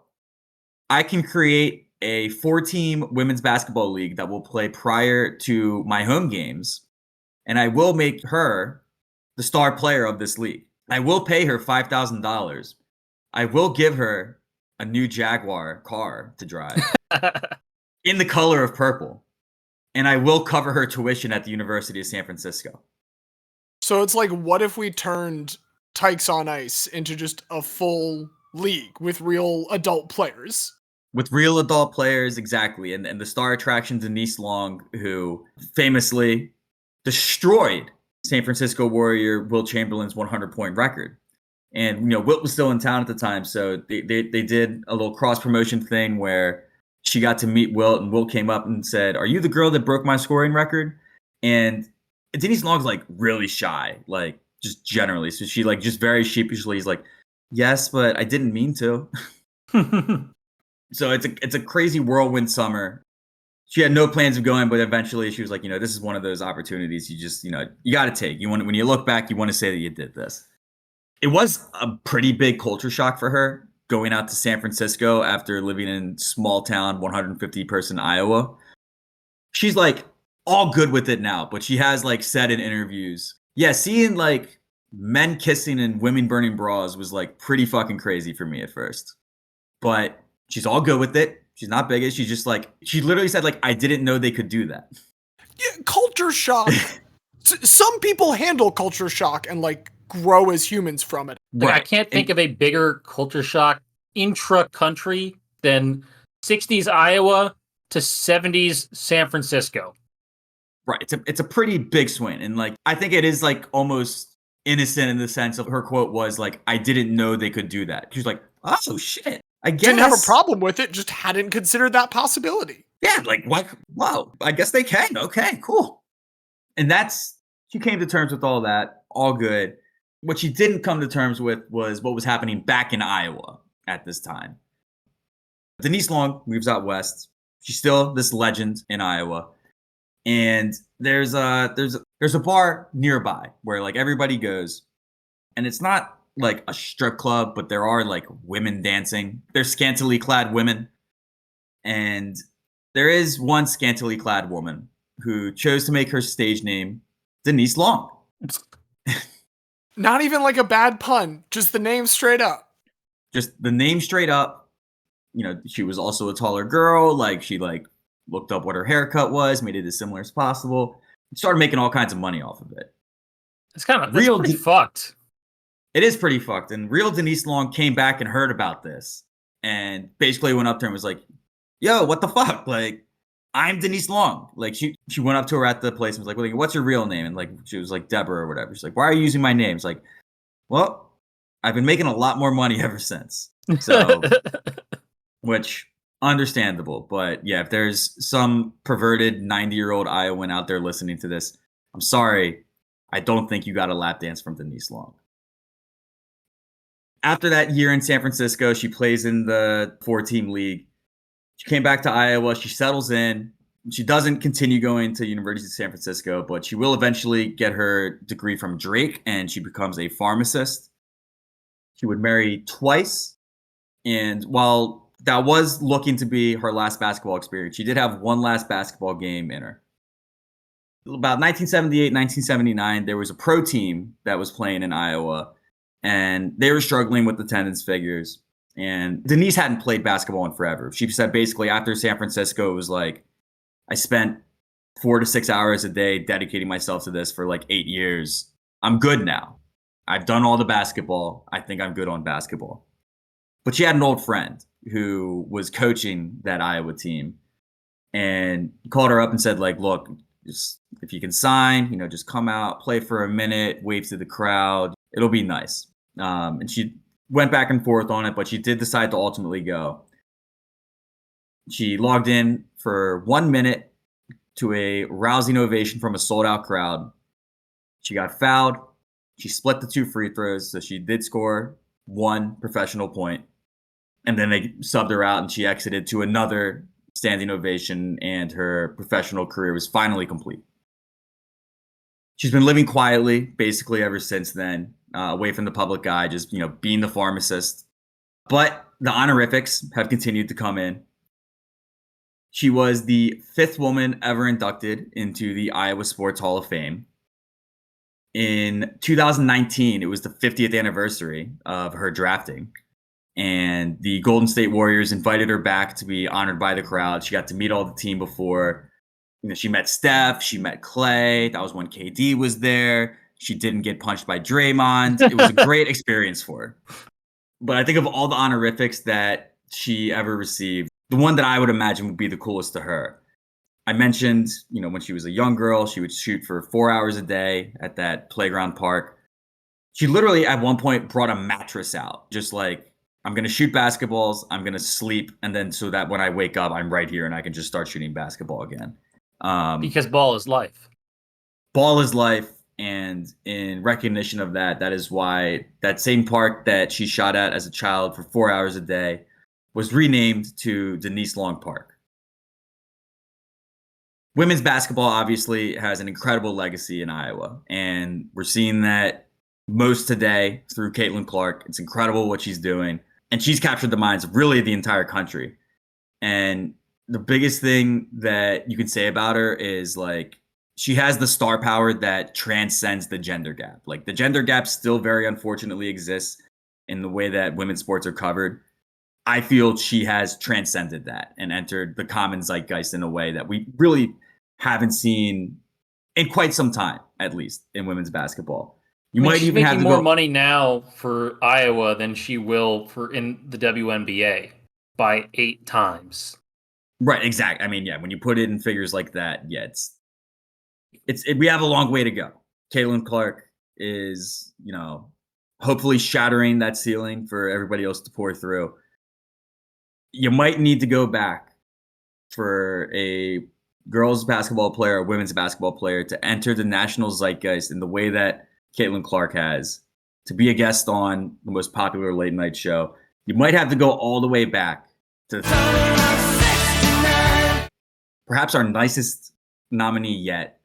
I can create a 4-team women's basketball league that will play prior to my home games, and I will make her the star player of this league. I will pay her $5,000. I will give her a new Jaguar car to drive in the color of purple. And I will cover her tuition at the University of San Francisco. So it's like, what if we turned Tykes on Ice into just a full league with real adult players? With real adult players, exactly. And the star attraction, Denise Long, who famously destroyed San Francisco Warrior Wilt Chamberlain's 100-point record. And, Wilt was still in town at the time, so they did a little cross-promotion thing where she got to meet Wilt, and Wilt came up and said, "Are you the girl that broke my scoring record?" And Denise Long's, like, really shy, like, just generally. So she, like, just very sheepishly is like, "Yes, but I didn't mean to." So it's a crazy whirlwind summer. She had no plans of going, but eventually she was like, this is one of those opportunities you just, you got to take. When you look back, you want to say that you did this. It was a pretty big culture shock for her going out to San Francisco after living in small town, 150 person Iowa. She's like all good with it now, but she has like said in interviews, yeah, seeing like men kissing and women burning bras was like pretty fucking crazy for me at first. But she's all good with it. She's not bigoted. She's just like, she literally said, like, I didn't know they could do that. Yeah, culture shock. Some people handle culture shock and like grow as humans from it. Like, I can't think of a bigger culture shock intra-country than 60s Iowa to 70s San Francisco. Right. It's a pretty big swing. And like, I think it is like almost innocent in the sense of her quote was like, I didn't know they could do that. She was like, oh shit. I guess. Didn't have a problem with it, just hadn't considered that possibility. Yeah, like, what? Wow, I guess they can. Okay, cool. And she came to terms with all that, all good. What she didn't come to terms with was what was happening back in Iowa at this time. Denise Long moves out west. She's still this legend in Iowa. And there's a bar nearby where like everybody goes. And it's not like a strip club, but there are like women dancing. They're scantily clad women. And there is one scantily clad woman who chose to make her stage name Denise Long. Not even like a bad pun, just the name straight up. Just the name straight up. She was also a taller girl. Like she like looked up what her haircut was, made it as similar as possible. Started making all kinds of money off of it. It's pretty fucked. It is pretty fucked. And real Denise Long came back and heard about this and basically went up to her and was like, yo, what the fuck? Like, I'm Denise Long. Like, she went up to her at the place and was like, well, what's your real name? And like, she was like, Deborah or whatever. She's like, why are you using my name? It's like, well, I've been making a lot more money ever since. So, which understandable. But yeah, if there's some perverted 90-year-old Iowan out there listening to this, I'm sorry. I don't think you got a lap dance from Denise Long. After that year in San Francisco, she plays in the 4-team league. She came back to Iowa. She settles in. She doesn't continue going to University of San Francisco, but she will eventually get her degree from Drake, and she becomes a pharmacist. She would marry twice. And while that was looking to be her last basketball experience, she did have one last basketball game in her. About 1978, 1979, there was a pro team that was playing in Iowa, and they were struggling with attendance figures. And Denise hadn't played basketball in forever. She said basically after San Francisco, it was like, I spent 4 to 6 hours a day dedicating myself to this for like 8 years. I'm good now. I've done all the basketball. I think I'm good on basketball. But she had an old friend who was coaching that Iowa team and called her up and said, like, look, just if you can sign, just come out, play for a minute, wave to the crowd. It'll be nice. And she went back and forth on it, but she did decide to ultimately go. She logged in for 1 minute to a rousing ovation from a sold-out crowd. She got fouled. She split the 2 free throws, so she did score 1 professional point. And then they subbed her out, and she exited to another standing ovation, and her professional career was finally complete. She's been living quietly basically ever since then, away from the public eye, just being the pharmacist. But the honorifics have continued to come in. She was the 5th woman ever inducted into the Iowa Sports Hall of Fame. In 2019, it was the 50th anniversary of her drafting, and the Golden State Warriors invited her back to be honored by the crowd. She got to meet all the team before. She met Steph, she met Clay. That was when KD was there. She didn't get punched by Draymond. It was a great experience for her. But I think of all the honorifics that she ever received, the one that I would imagine would be the coolest to her. I mentioned, when she was a young girl, she would shoot for 4 hours a day at that playground park. She literally at one point brought a mattress out, just like, I'm going to shoot basketballs, I'm going to sleep, and then so that when I wake up, I'm right here and I can just start shooting basketball again. Because ball is life. Ball is life. And in recognition of that, that is why that same park that she shot at as a child for 4 hours a day was renamed to Denise Long Park. Women's basketball obviously has an incredible legacy in Iowa, and we're seeing that most today through Caitlin Clark. It's incredible what she's doing, and she's captured the minds of really the entire country. And the biggest thing that you can say about her is she has the star power that transcends the gender gap. Like, the gender gap still very unfortunately exists in the way that women's sports are covered. I feel she has transcended that and entered the common zeitgeist in a way that we really haven't seen in quite some time, at least in women's basketball. You might she's even have making to more go money in Iowa than she will in the WNBA by 8 times. Right, exactly. I mean, yeah, when you put it in figures like that, yeah, we have a long way to go. Caitlin Clark is, hopefully shattering that ceiling for everybody else to pour through. You might need to go back for a girls basketball player, a women's basketball player to enter the national zeitgeist in the way that Caitlin Clark has, to be a guest on the most popular late night show. You might have to go all the way back to perhaps our nicest nominee yet,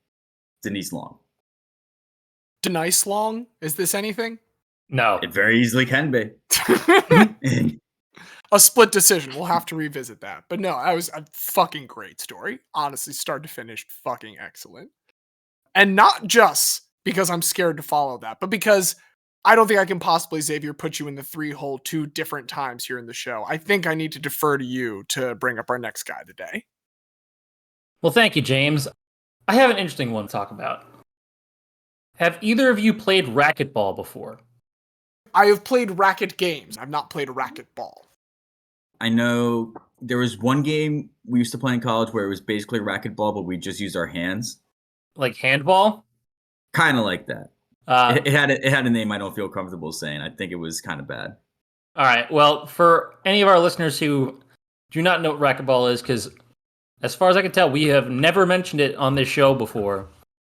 Denise Long. Denise Long? Is this anything? No. It very easily can be. A split decision. We'll have to revisit that. But no, that was a fucking great story. Honestly, start to finish, fucking excellent. And not just because I'm scared to follow that, but because I don't think I can possibly, Xavier, put you in the 3-hole 2 different times here in the show. I think I need to defer to you to bring up our next guy today. Well, thank you, James. I have an interesting one to talk about. Have either of you played racquetball before? I have played racket games. I've not played racquetball. I know there was one game we used to play in college where it was basically racquetball, but we just used our hands. Like handball? Kind of like that. It had a name I don't feel comfortable saying. I think it was kind of bad. All right. Well, for any of our listeners who do not know what racquetball is, because as far as I can tell, we have never mentioned it on this show before.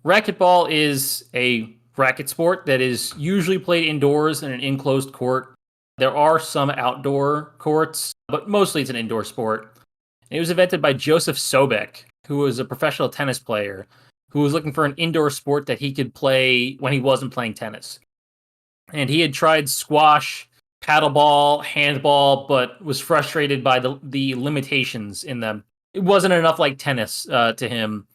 Racquetball is a racket sport that is usually played indoors in an enclosed court. There are some outdoor courts, but mostly it's an indoor sport. It was invented by Joseph Sobek, who was a professional tennis player who was looking for an indoor sport that he could play when he wasn't playing tennis. And he had tried squash, paddleball, handball, but was frustrated by the limitations in them. It wasn't enough like tennis to him.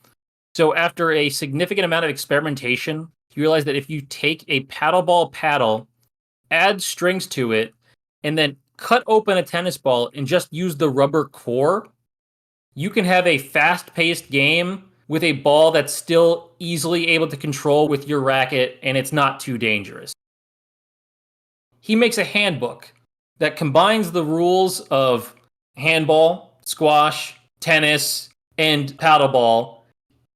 So after a significant amount of experimentation, he realized that if you take a paddleball paddle, add strings to it, and then cut open a tennis ball and just use the rubber core, you can have a fast-paced game with a ball that's still easily able to control with your racket, and it's not too dangerous. He makes a handbook that combines the rules of handball, squash, tennis, and paddleball,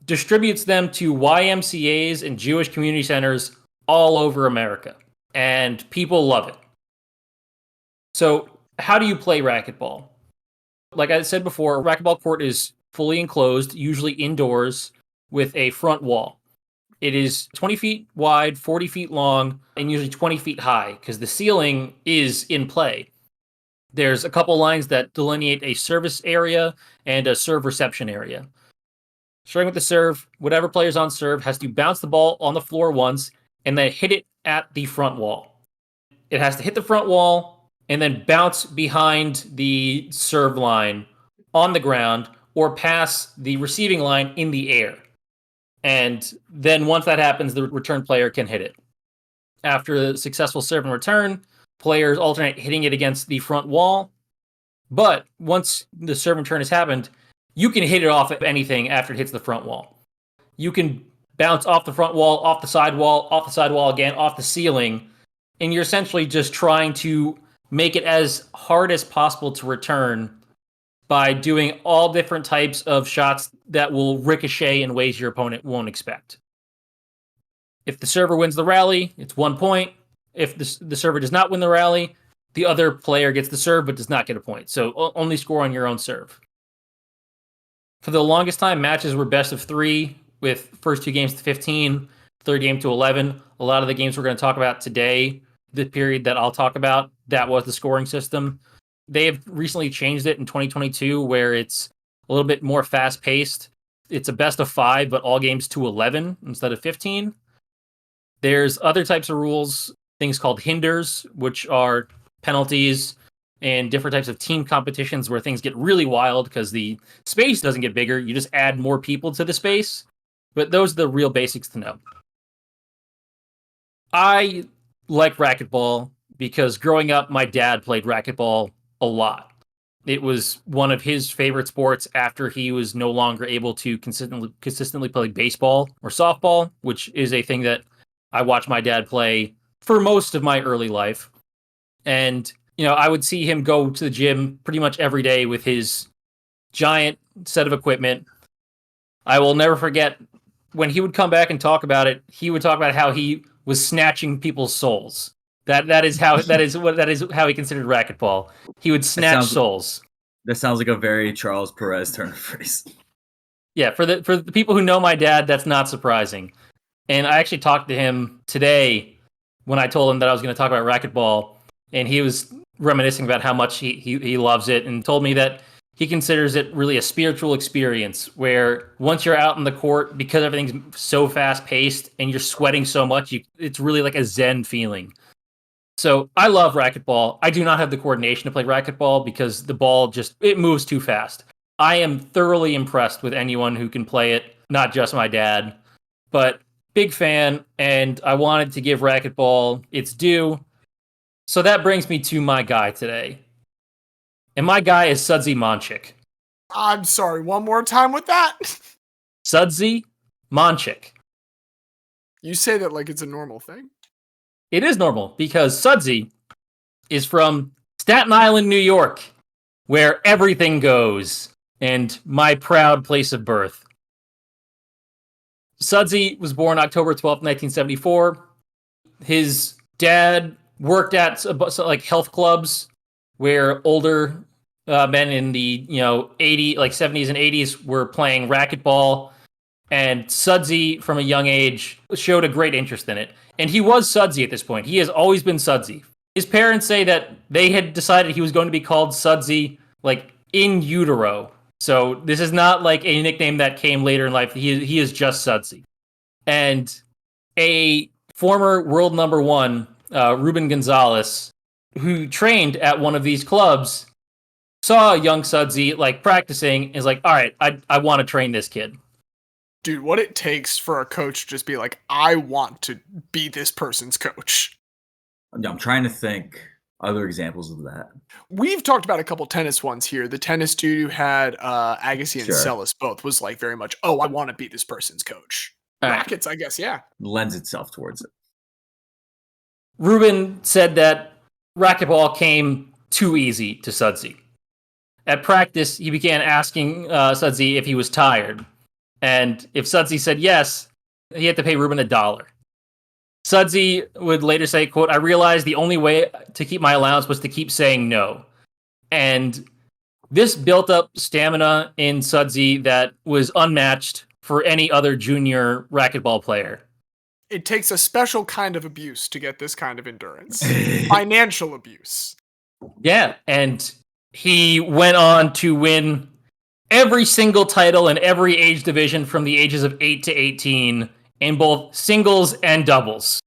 distributes them to YMCAs and Jewish community centers all over America. And people love it. So how do you play racquetball? Like I said before, a racquetball court is fully enclosed, usually indoors, with a front wall. It is 20 feet wide, 40 feet long, and usually 20 feet high, because the ceiling is in play. There's a couple lines that delineate a service area and a serve reception area. Starting with the serve, whatever player's on serve has to bounce the ball on the floor once and then hit it at the front wall. It has to hit the front wall and then bounce behind the serve line on the ground or pass the receiving line in the air. And then once that happens, the return player can hit it. After the successful serve and return, players alternate hitting it against the front wall. But once the serve and return has happened, you can hit it off of anything after it hits the front wall. You can bounce off the front wall, off the side wall again, off the ceiling, and you're essentially just trying to make it as hard as possible to return by doing all different types of shots that will ricochet in ways your opponent won't expect. If the server wins the rally, it's 1 point. If the server does not win the rally, the other player gets the serve but does not get a point. So only score on your own serve. For the longest time, matches were best of 3, with first 2 games to 15, third game to 11. A lot of the games we're going to talk about today, the period that I'll talk about, that was the scoring system. They have recently changed it in 2022, where it's a little bit more fast-paced. It's a best of 5, but all games to 11 instead of 15. There's other types of rules, things called hinders, which are penalties, and different types of team competitions where things get really wild because the space doesn't get bigger. You just add more people to the space. But those are the real basics to know. I like racquetball because growing up, my dad played racquetball a lot. It was one of his favorite sports after he was no longer able to consistently play baseball or softball, which is a thing that I watched my dad play for most of my early life. And I would see him go to the gym pretty much every day with his giant set of equipment. I will never forget when he would come back and talk about it. He would talk about how he was snatching people's souls. That is how he considered racquetball. He would snatch souls. That sounds like a very Charles Perez turn of phrase. Yeah, for the people who know my dad, that's not surprising. And I actually talked to him today when I told him that I was going to talk about racquetball, and he was reminiscing about how much he loves it, and told me that he considers it really a spiritual experience where once you're out in the court, because everything's so fast paced and you're sweating so much, it's really like a Zen feeling. So I love racquetball. I do not have the coordination to play racquetball because the ball it moves too fast. I am thoroughly impressed with anyone who can play it, not just my dad, but big fan. And I wanted to give racquetball its due. So that brings me to my guy today. And my guy is Sudsy Monchik. I'm sorry, one more time with that? Sudsy Monchik. You say that like it's a normal thing. It is normal because Sudsy is from Staten Island, New York, where everything goes, and my proud place of birth. Sudsy was born October 12th, 1974. His dad worked at health clubs where older men in the 70s and 80s were playing racquetball, and Sudsy from a young age showed a great interest in it. And he was Sudsy at this point. He has always been Sudsy. His parents say that they had decided he was going to be called Sudsy in utero. So this is not like a nickname that came later in life. He is just Sudsy. And a former world number 1, Ruben Gonzalez, who trained at one of these clubs, saw a young Sudsy practicing, is like, all right, I want to train this kid. Dude, what it takes for a coach to just be like, I want to be this person's coach. I'm trying to think other examples of that. We've talked about a couple tennis ones here. The tennis dude who had Agassi and Sure. Celis both was very much, I want to be this person's coach. Rackets, I guess, yeah. Lends itself towards it. Ruben said that racquetball came too easy to Sudsy. At practice, he began asking Sudsy if he was tired. And if Sudsy said yes, he had to pay Ruben $1. Sudsy would later say, quote, I realized the only way to keep my allowance was to keep saying no. And this built up stamina in Sudsy that was unmatched for any other junior racquetball player. It takes a special kind of abuse to get this kind of endurance. Financial abuse. Yeah, and he went on to win every single title in every age division from the ages of 8 to 18 in both singles and doubles.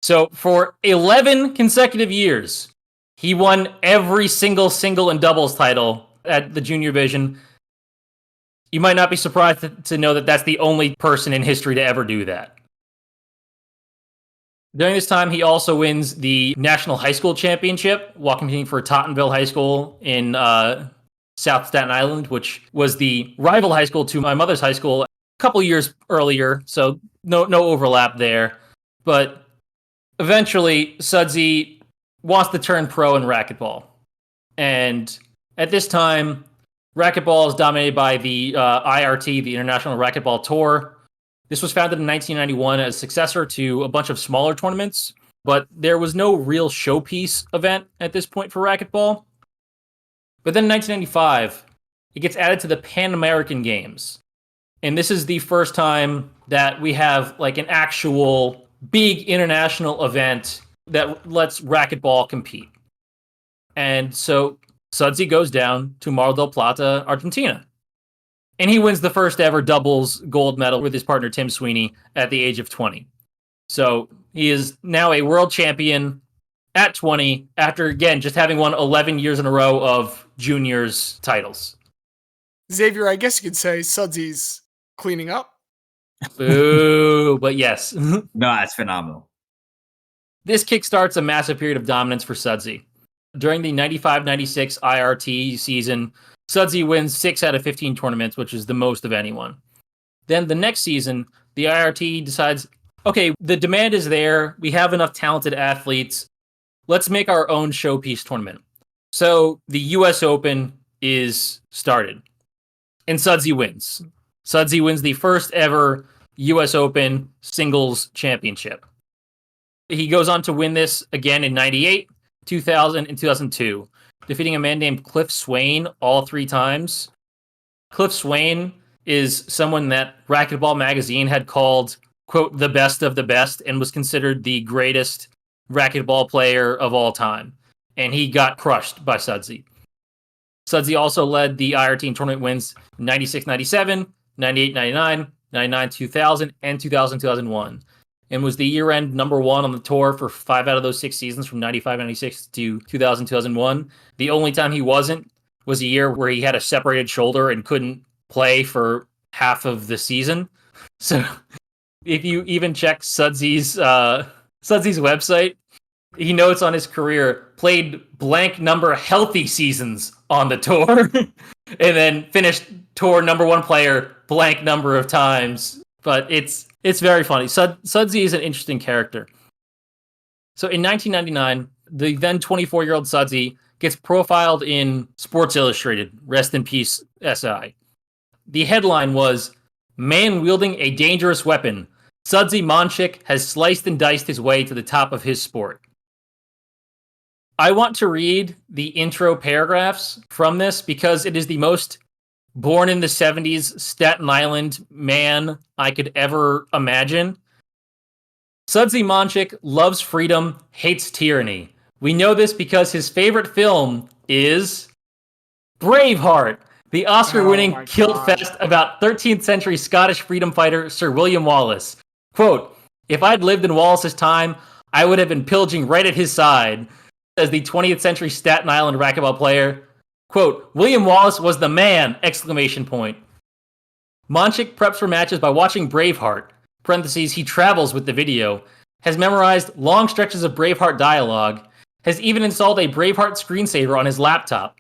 So for 11 consecutive years, he won every single and doubles title at the junior division. You might not be surprised to know that that's the only person in history to ever do that. During this time, he also wins the National High School Championship while competing for Tottenville High School in South Staten Island, which was the rival high school to my mother's high school a couple years earlier, so no overlap there. But eventually, Sudsy wants to turn pro in racquetball. And at this time, racquetball is dominated by the IRT, the International Racquetball Tour. This was founded in 1991 as a successor to a bunch of smaller tournaments, but there was no real showpiece event at this point for racquetball. But then in 1995, it gets added to the Pan American Games. And this is the first time that we have like an actual big international event that lets racquetball compete. And so Sudsy goes down to Mar del Plata, Argentina. And he wins the first ever doubles gold medal with his partner Tim Sweeney at the age of 20. So he is now a world champion at 20 after, again, just having won 11 years in a row of juniors titles. Xavier, I guess you could say Sudsy's cleaning up. Boo, but yes. No, that's phenomenal. This kickstarts a massive period of dominance for Sudsy. During the 95-96 IRT season, Sudsy wins 6 out of 15 tournaments, which is the most of anyone. Then the next season, the IRT decides, okay, the demand is there. We have enough talented athletes. Let's make our own showpiece tournament. So the US Open is started. And Sudsy wins. Sudsy wins the first ever US Open singles championship. He goes on to win this again in 98, 2000, and 2002, defeating a man named Cliff Swain all 3 times. Cliff Swain is someone that Racquetball magazine had called, quote, the best of the best, and was considered the greatest racquetball player of all time. And he got crushed by Sudsy. Sudsy also led the IRT in tournament wins 96-97, 98-99, 99-2000, and 2000-2001. And was the year-end number 1 on the tour for 5 out of those 6 seasons from 95-96 to 2000-2001. The only time he wasn't was a year where he had a separated shoulder and couldn't play for half of the season. So if you even check Sudsy's website, he notes on his career, played blank number healthy seasons on the tour, and then finished tour number 1 player blank number of times. But it's very funny. Sudsy is an interesting character. So in 1999, the then 24-year-old Sudsy gets profiled in Sports Illustrated, rest in peace, SI. The headline was, "Man wielding a dangerous weapon. Sudsy Monchik has sliced and diced his way to the top of his sport." I want to read the intro paragraphs from this because it is the most born in the 70s Staten Island man I could ever imagine. Sudsy Monchik loves freedom, hates tyranny. We know this because his favorite film is Braveheart, the Oscar-winning kilt-fest about 13th century Scottish freedom fighter Sir William Wallace. Quote, "If I'd lived in Wallace's time, I would have been pillaging right at his side," says the 20th century Staten Island racquetball player. Quote, "William Wallace was the man!" Exclamation point. Monchik preps for matches by watching Braveheart, parentheses, he travels with the video, has memorized long stretches of Braveheart dialogue, has even installed a Braveheart screensaver on his laptop,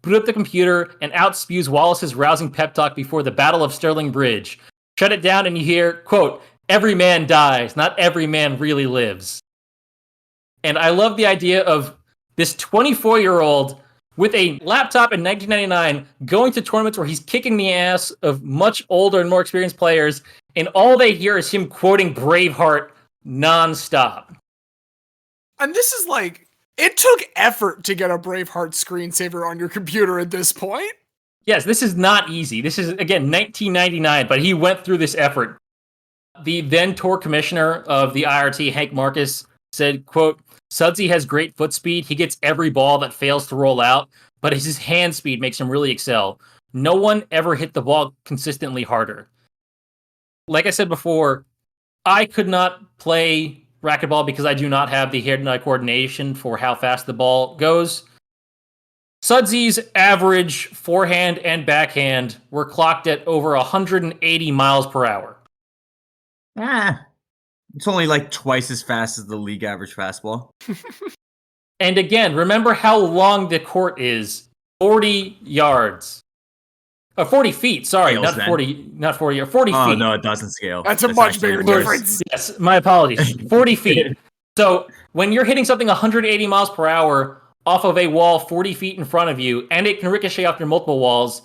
boot up the computer, and outspews Wallace's rousing pep talk before the Battle of Stirling Bridge. Shut it down and you hear, quote, "Every man dies, not every man really lives." And I love the idea of this 24-year-old with a laptop in 1999 going to tournaments where he's kicking the ass of much older and more experienced players, and all they hear is him quoting Braveheart nonstop. And this is like, it took effort to get a Braveheart screensaver on your computer at this point. Yes, this is not easy. This is, again, 1999, but he went through this effort. The then tour commissioner of the IRT, Hank Marcus, said, quote, Sudsy has great foot speed. He gets every ball that fails to roll out, but his hand speed makes him really excel. No one ever hit the ball consistently harder. Like I said before, I could not play racquetball because I do not have the hand-eye coordination for how fast the ball goes. Sudsy's average forehand and backhand were clocked at over 180 miles per hour. It's only like twice as fast as the league average fastball. And again, remember how long the court is. 40 yards. 40 feet, sorry, Scales, not 40, not 40, or 40 Oh, feet. no, it doesn't scale. That's a much actually bigger worse. difference. Yes, my apologies. 40 feet. So when you're hitting something 180 miles per hour off of a wall 40 feet in front of you, and it can ricochet off your multiple walls,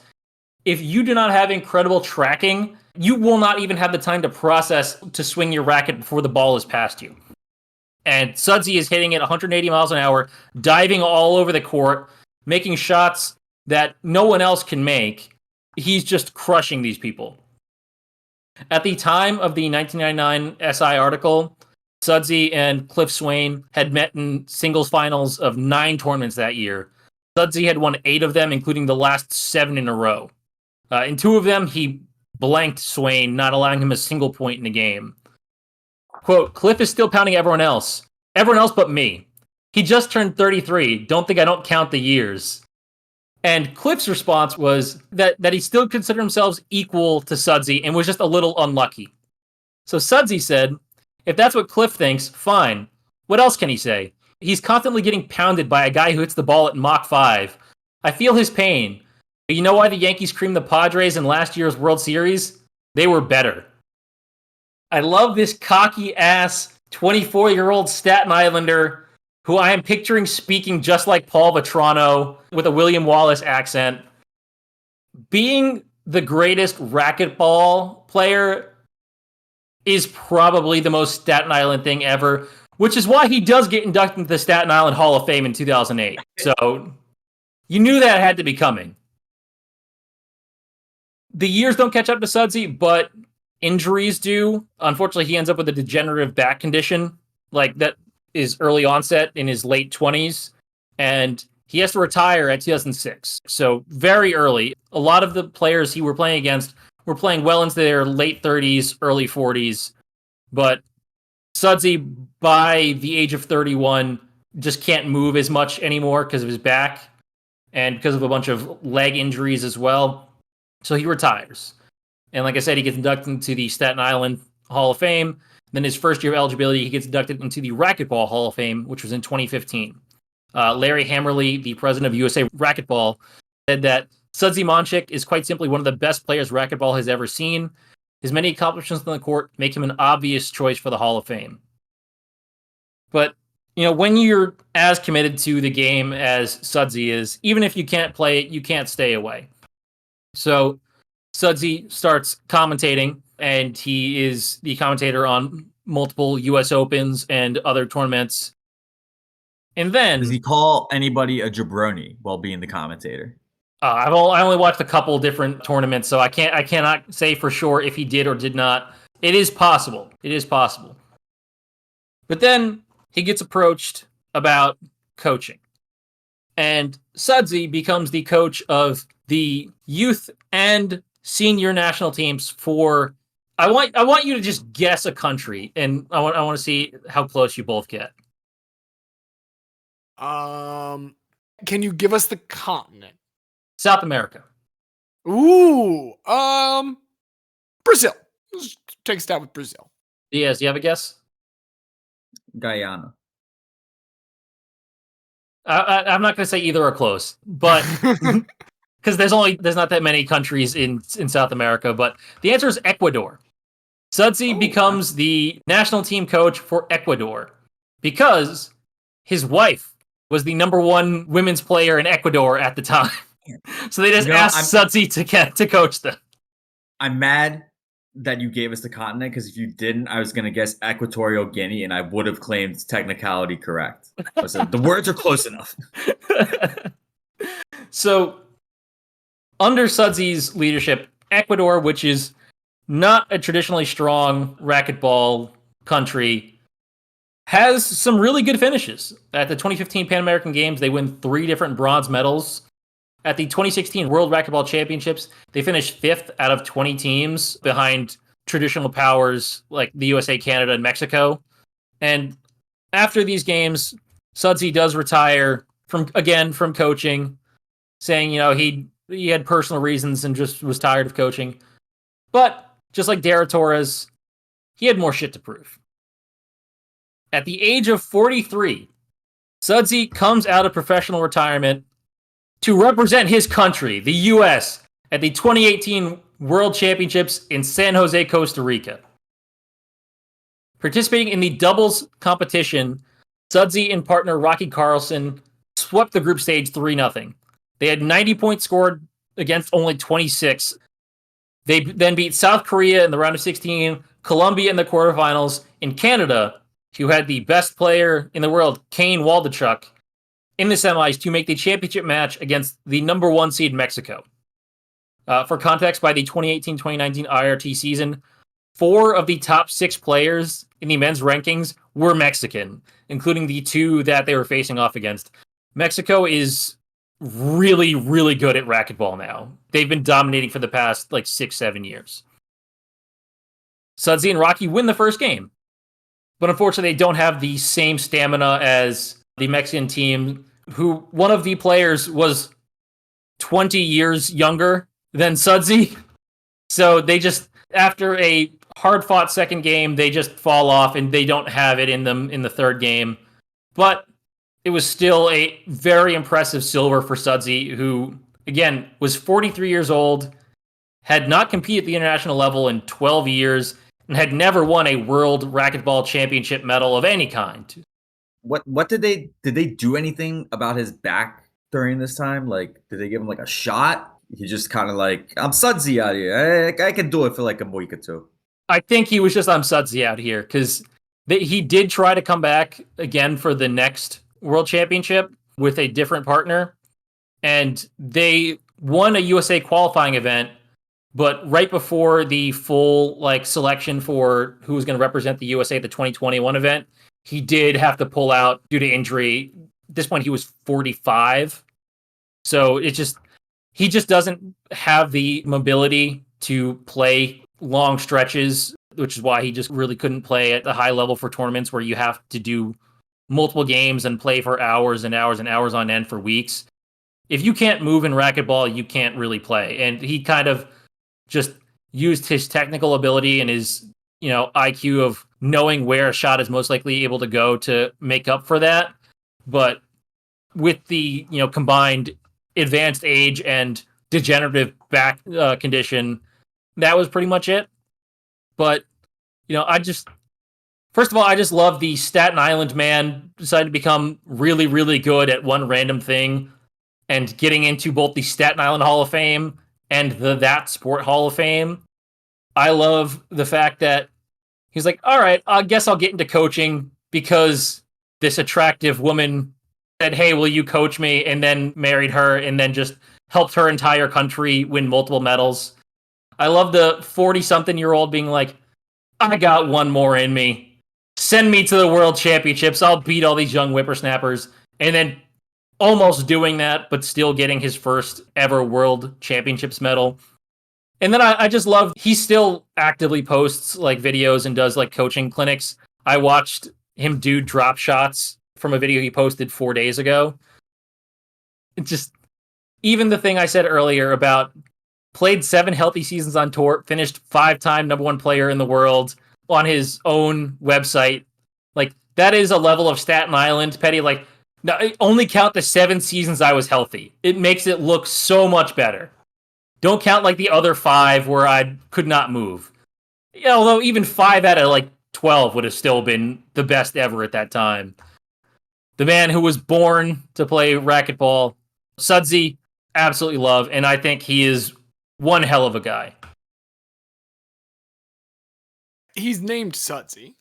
if you do not have incredible tracking, you will not even have the time to process to swing your racket before the ball is past you. And Sudsy is hitting it 180 miles an hour, diving all over the court, making shots that no one else can make. He's just crushing these people. At the time of the 1999 SI article, Sudsy and Cliff Swain had met in singles finals of 9 tournaments that year. Sudsy had won 8 of them, including the last 7 in a row. In 2 of them, he blanked Swain, not allowing him a single point in the game. Quote, Cliff is still pounding everyone else but me. He just turned 33. Don't think I don't count the years. And Cliff's response was that he still considered himself equal to Sudsy and was just a little unlucky. So Sudsy said, if that's what Cliff thinks, fine. What else can he say? He's constantly getting pounded by a guy who hits the ball at Mach 5. I feel his pain. But you know why the Yankees creamed the Padres in last year's World Series? They were better. I love this cocky-ass 24-year-old Staten Islander who I am picturing speaking just like Paul Vetrano with a William Wallace accent. Being the greatest racquetball player is probably the most Staten Island thing ever, which is why he does get inducted into the Staten Island Hall of Fame in 2008. So you knew that had to be coming. The years don't catch up to Sudsy, but injuries do. Unfortunately, he ends up with a degenerative back condition like that is early onset in his late 20s, and he has to retire at 2006. So very early. A lot of the players he were playing against were playing well into their late 30s, early 40s, but Sudsy, by the age of 31, just can't move as much anymore because of his back and because of a bunch of leg injuries as well. So he retires. And like I said, he gets inducted into the Staten Island Hall of Fame. Then his first year of eligibility, he gets inducted into the Racquetball Hall of Fame, which was in 2015. Larry Hammerly, the president of USA Racquetball, said that Sudsy Monchik is quite simply one of the best players racquetball has ever seen. His many accomplishments on the court make him an obvious choice for the Hall of Fame. But, when you're as committed to the game as Sudsy is, even if you can't play it, you can't stay away. So Sudsy starts commentating, and he is the commentator on multiple U.S. Opens and other tournaments. And then... Does he call anybody a jabroni while being the commentator? I only watched a couple different tournaments, so I cannot say for sure if he did or did not. It is possible. But then he gets approached about coaching. And Sudsy becomes the coach of the youth and senior national teams for... I want you to just guess a country, and I want to see how close you both get. Can you give us the continent? South America. Ooh, Brazil. Let's take a stab with Brazil. Diaz, do you have a guess? Guyana. I'm not going to say either are close, but because there's not that many countries in South America. But the answer is Ecuador. Sudsy becomes the national team coach for Ecuador because his wife was the number 1 women's player in Ecuador at the time. So they just asked Sudsy to coach them. I'm mad that you gave us the continent, because if you didn't, I was going to guess Equatorial Guinea, and I would have claimed technicality correct. I said, the words are close enough. So, under Sudsy's leadership, Ecuador, which is not a traditionally strong racquetball country, has some really good finishes. At the 2015 Pan American Games, they win 3 different bronze medals. At the 2016 World Racquetball Championships, they finished 5th out of 20 teams behind traditional powers like the USA, Canada, and Mexico. And after these games, Sudsy does retire from coaching, saying, he had personal reasons and just was tired of coaching. But just like Dara Torres, he had more shit to prove. At the age of 43, Sudsy comes out of professional retirement to represent his country, the U.S., at the 2018 World Championships in San Jose, Costa Rica. Participating in the doubles competition, Sudsy and partner Rocky Carlson swept the group stage 3-0. They had 90 points scored against only 26. They then beat South Korea in the round of 16, Colombia in the quarterfinals, and Canada, who had the best player in the world, Kane Waldachuk, in the semis to make the championship match against the number 1 seed Mexico. For context, by the 2018-2019 IRT season, 4 of the top 6 players in the men's rankings were Mexican, including the 2 that they were facing off against. Mexico is really, really good at racquetball now. They've been dominating for the past 6-7 years. Sudsy and Rocky win the first game, but unfortunately they don't have the same stamina as the Mexican team, who one of the players was 20 years younger than Sudsy. So they just, after a hard-fought second game, they just fall off and they don't have it in them in the third game. But it was still a very impressive silver for Sudsy, who, again, was 43 years old, had not competed at the international level in 12 years, and had never won a World Racquetball Championship medal of any kind. What did they do anything about his back during this time? Did they give him a shot? He just kind of I'm Sudsy out here. I can do it for a week or 2. I think he was just, I'm Sudsy out here, because he did try to come back again for the next World Championship with a different partner, and they won a USA qualifying event, but right before the full selection for who was going to represent the USA at the 2021 event, he did have to pull out due to injury. At this point, he was 45. So he just doesn't have the mobility to play long stretches, which is why he just really couldn't play at the high level for tournaments where you have to do multiple games and play for hours and hours and hours on end for weeks. If you can't move in racquetball, you can't really play. And he kind of just used his technical ability and his IQ of knowing where a shot is most likely able to go to make up for that. But with the combined advanced age and degenerative back condition, that was pretty much it. But first of all, I just love the Staten Island man decided to become really, really good at one random thing and getting into both the Staten Island Hall of Fame and the That Sport Hall of Fame. I love the fact that he's like, all right, I guess I'll get into coaching because this attractive woman said, hey, will you coach me? And then married her and then just helped her entire country win multiple medals. I love the 40-something-year-old being like, I got one more in me. Send me to the World Championships. I'll beat all these young whippersnappers. And then almost doing that, but still getting his first ever World Championships medal. And then I just love, he still actively posts videos and does coaching clinics. I watched him do drop shots from a video he posted 4 days ago. It just, even the thing I said earlier about played 7 healthy seasons on tour, finished 5-time number 1 player in the world on his own website. That is a level of Staten Island petty. No, only count the 7 seasons I was healthy. It makes it look so much better. Don't count the other 5 where I could not move. Although even 5 out of 12 would have still been the best ever at that time. The man who was born to play racquetball, Sudsy, absolutely love, and I think he is one hell of a guy. He's named Sudsy.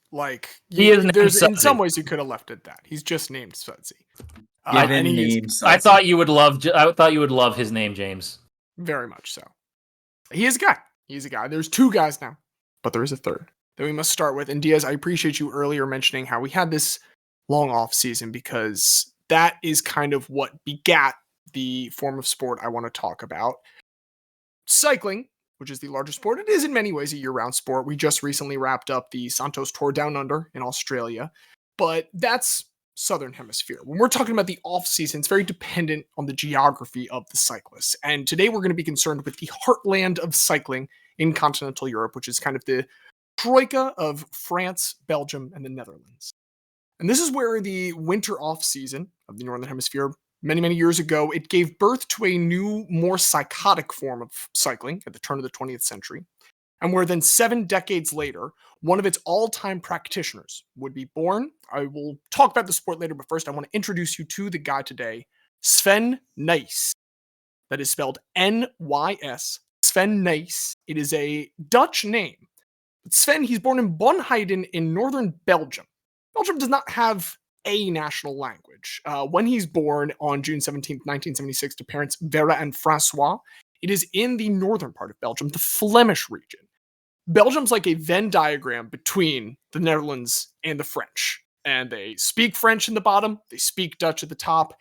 He is named Sudsy. In some ways, you could have left it that he's just named Sudsy. I thought you would love his name, James. Very much so. He is a guy. He's a guy. There's 2 guys now, but there is a third. that we must start with. And Diaz, I appreciate you earlier mentioning how we had this long off season, because that is kind of what begat the form of sport I want to talk about. Cycling, which is the largest sport. It is in many ways a year-round sport. We just recently wrapped up the Santos Tour Down Under in Australia, but that's Southern Hemisphere. When we're talking about the off-season, it's very dependent on the geography of the cyclists. And today we're going to be concerned with the heartland of cycling in continental Europe, which is kind of the troika of France, Belgium, and the Netherlands. And this is where the winter off-season of the Northern Hemisphere, many, many years ago, it gave birth to a new, more psychotic form of cycling at the turn of the 20th century, and where then 7 decades later, one of its all-time practitioners would be born. I will talk about the sport later, but first I want to introduce you to the guy today, Sven Nys. That is spelled N-Y-S, Sven Nys. It is a Dutch name. But Sven, he's born in Bonheiden in northern Belgium. Belgium does not have a national language. When he's born on June 17th, 1976, to parents Vera and Francois, it is in the northern part of Belgium, the Flemish region. Belgium's like a Venn diagram between the Netherlands and the French. And they speak French in the bottom, they speak Dutch at the top.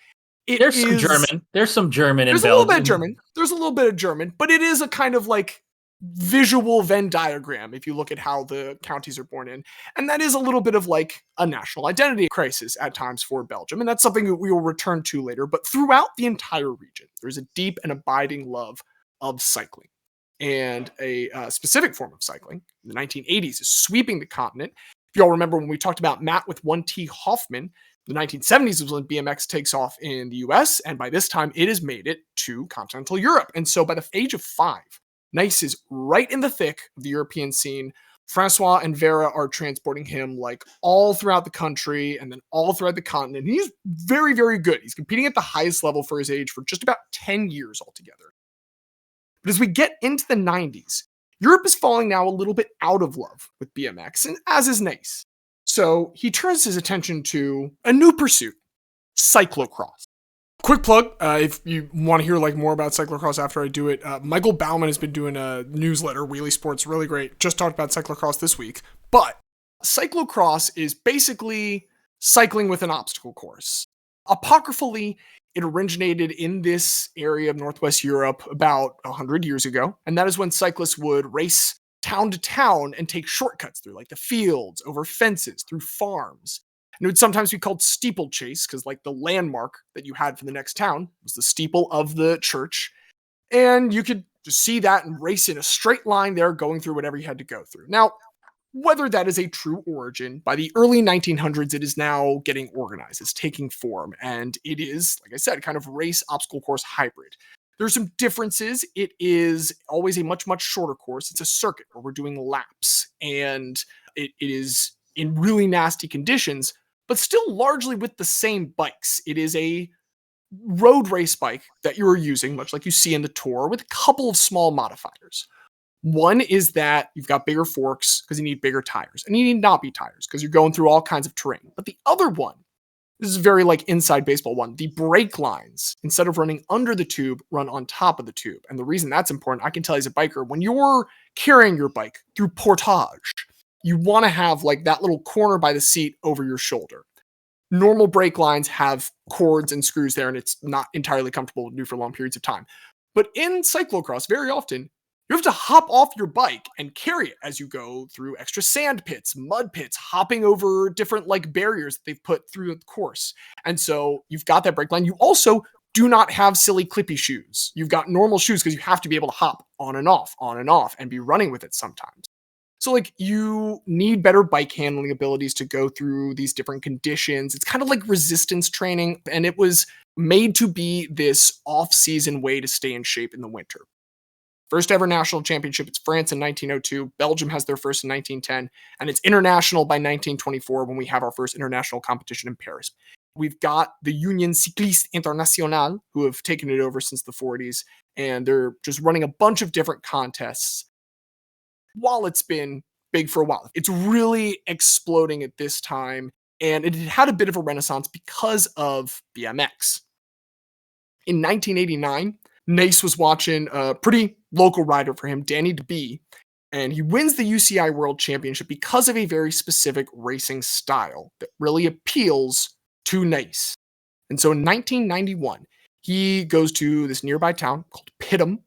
There's some German. There's some German in There's a Belgium. little bit of German. There's a little bit of German, but it is a kind of like visual Venn diagram if you look at how the counties are born in. And that is a little bit of like a national identity crisis at times for Belgium. And that's something that we will return to later. But throughout the entire region, there's a deep and abiding love of cycling. And a specific form of cycling in the 1980s is sweeping the continent. If y'all remember when we talked about Matt with 1T Hoffman, the 1970s was when BMX takes off in the US. And by this time, it has made it to continental Europe. And so by the age of 5, Nys is right in the thick of the European scene. Francois and Vera are transporting him like all throughout the country and then all throughout the continent. He's very, very good. He's competing at the highest level for his age for just about 10 years altogether. But as we get into the 90s, Europe is falling now a little bit out of love with BMX, and as is Nys. So he turns his attention to a new pursuit, cyclocross. Quick plug, if you want to hear like more about cyclocross after I do it, Michael Bauman has been doing a newsletter, Wheelie Sports, really great. Just talked about cyclocross this week. But cyclocross is basically cycling with an obstacle course. Apocryphally, it originated in this area of Northwest Europe about 100 years ago. And that is when cyclists would race town to town and take shortcuts through like the fields, over fences, through farms. And it would sometimes be called steeplechase because like the landmark that you had for the next town was the steeple of the church. And you could just see that and race in a straight line there, going through whatever you had to go through. Now, whether that is a true origin, by the early 1900s, it is now getting organized. It's taking form. And it is, like I said, kind of race obstacle course hybrid. There's some differences. It is always a much, much shorter course. It's a circuit where we're doing laps. And it is in really nasty conditions, but still largely with the same bikes. It is a road race bike that you're using, much like you see in the Tour, with a couple of small modifiers. One is that you've got bigger forks because you need bigger tires, and you need not be tires because you're going through all kinds of terrain. But the other one, this is very like inside baseball one, the brake lines, instead of running under the tube, run on top of the tube. And the reason that's important, I can tell you as a biker, when you're carrying your bike through portage, you want to have like that little corner by the seat over your shoulder. Normal brake lines have cords and screws there, and it's not entirely comfortable to do for long periods of time. But in cyclocross, very often, you have to hop off your bike and carry it as you go through extra sand pits, mud pits, hopping over different like barriers that they've put through the course. And so you've got that brake line. You also do not have silly clippy shoes. You've got normal shoes because you have to be able to hop on and off, and be running with it sometimes. So like you need better bike handling abilities to go through these different conditions. It's kind of like resistance training, and it was made to be this off-season way to stay in shape in the winter. First ever national championship, it's France in 1902. Belgium has their first in 1910, and it's international by 1924 when we have our first international competition in Paris. We've got the Union Cycliste Internationale, who have taken it over since the 40s, and they're just running a bunch of different contests while it's been big for a while. It's really exploding at this time, and it had a bit of a renaissance because of BMX. In 1989, Nys was watching a pretty local rider for him, Danny DeBee, And he wins the UCI World Championship because of a very specific racing style that really appeals to Nys. And so in 1991, he goes to this nearby town called Pittem.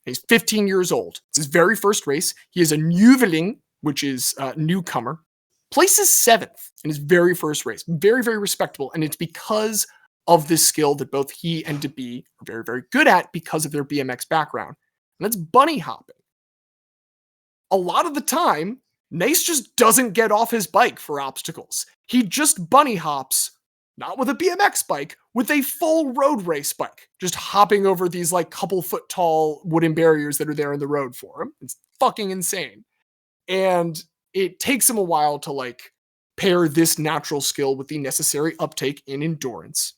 He's 15 years old. It's his very first race. He is a Nieuweling, which is a newcomer. Places 7th in his very first race. Very, very respectable. And it's because of this skill that both he and DeBee are very, very good at because of their BMX background. And that's bunny hopping. A lot of the time, Nys just doesn't get off his bike for obstacles. He just bunny hops, not with a BMX bike, with a full road race bike, just hopping over these like couple foot tall wooden barriers that are there in the road for him. It's fucking insane. And it takes him a while to like pair this natural skill with the necessary uptake in endurance.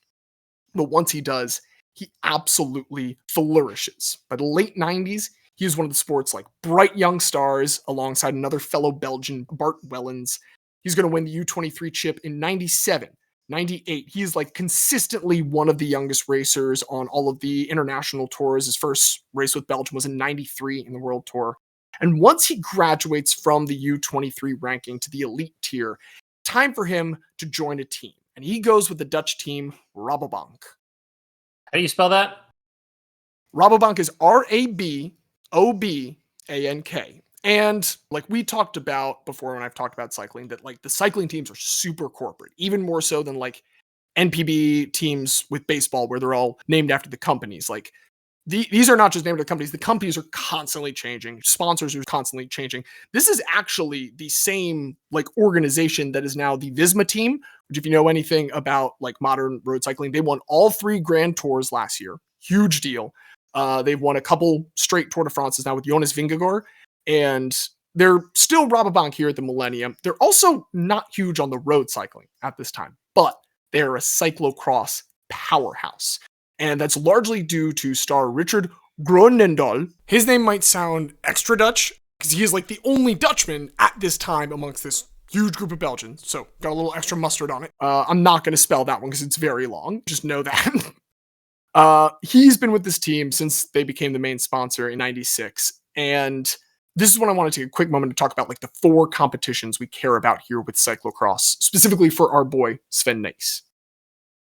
But once he does, he absolutely flourishes. By the late 90s, he was one of the sport's like bright young stars alongside another fellow Belgian, Bart Wellens. He's going to win the U23 chip in 97, 98. He's like consistently one of the youngest racers on all of the international tours. His first race with Belgium was in 93 in the World Tour. And once he graduates from the U23 ranking to the elite tier, time for him to join a team. And he goes with the Dutch team Rabobank. How do you spell that? Rabobank is Rabobank. And like we talked about before when I've talked about cycling, that like the cycling teams are super corporate, even more so than like NPB teams with baseball where they're all named after the companies. Like these are not just named after companies. The companies are constantly changing. Sponsors are constantly changing. This is actually the same like organization that is now the Visma team, which if you know anything about like modern road cycling, they won all 3 Grand Tours last year. Huge deal. They've won a couple straight Tour de France's now with Jonas Vingegaard, and they're still Rabobank here at the Millennium. They're also not huge on the road cycling at this time, but they're a cyclocross powerhouse. And that's largely due to star Richard Groenendaal. His name might sound extra Dutch because he is like the only Dutchman at this time amongst this huge group of Belgians. So got a little extra mustard on it. I'm not going to spell that one because it's very long. Just know that. He's been with this team since they became the main sponsor in 96. And this is when I want to take a quick moment to talk about like the 4 competitions we care about here with cyclocross, specifically for our boy Sven Nys.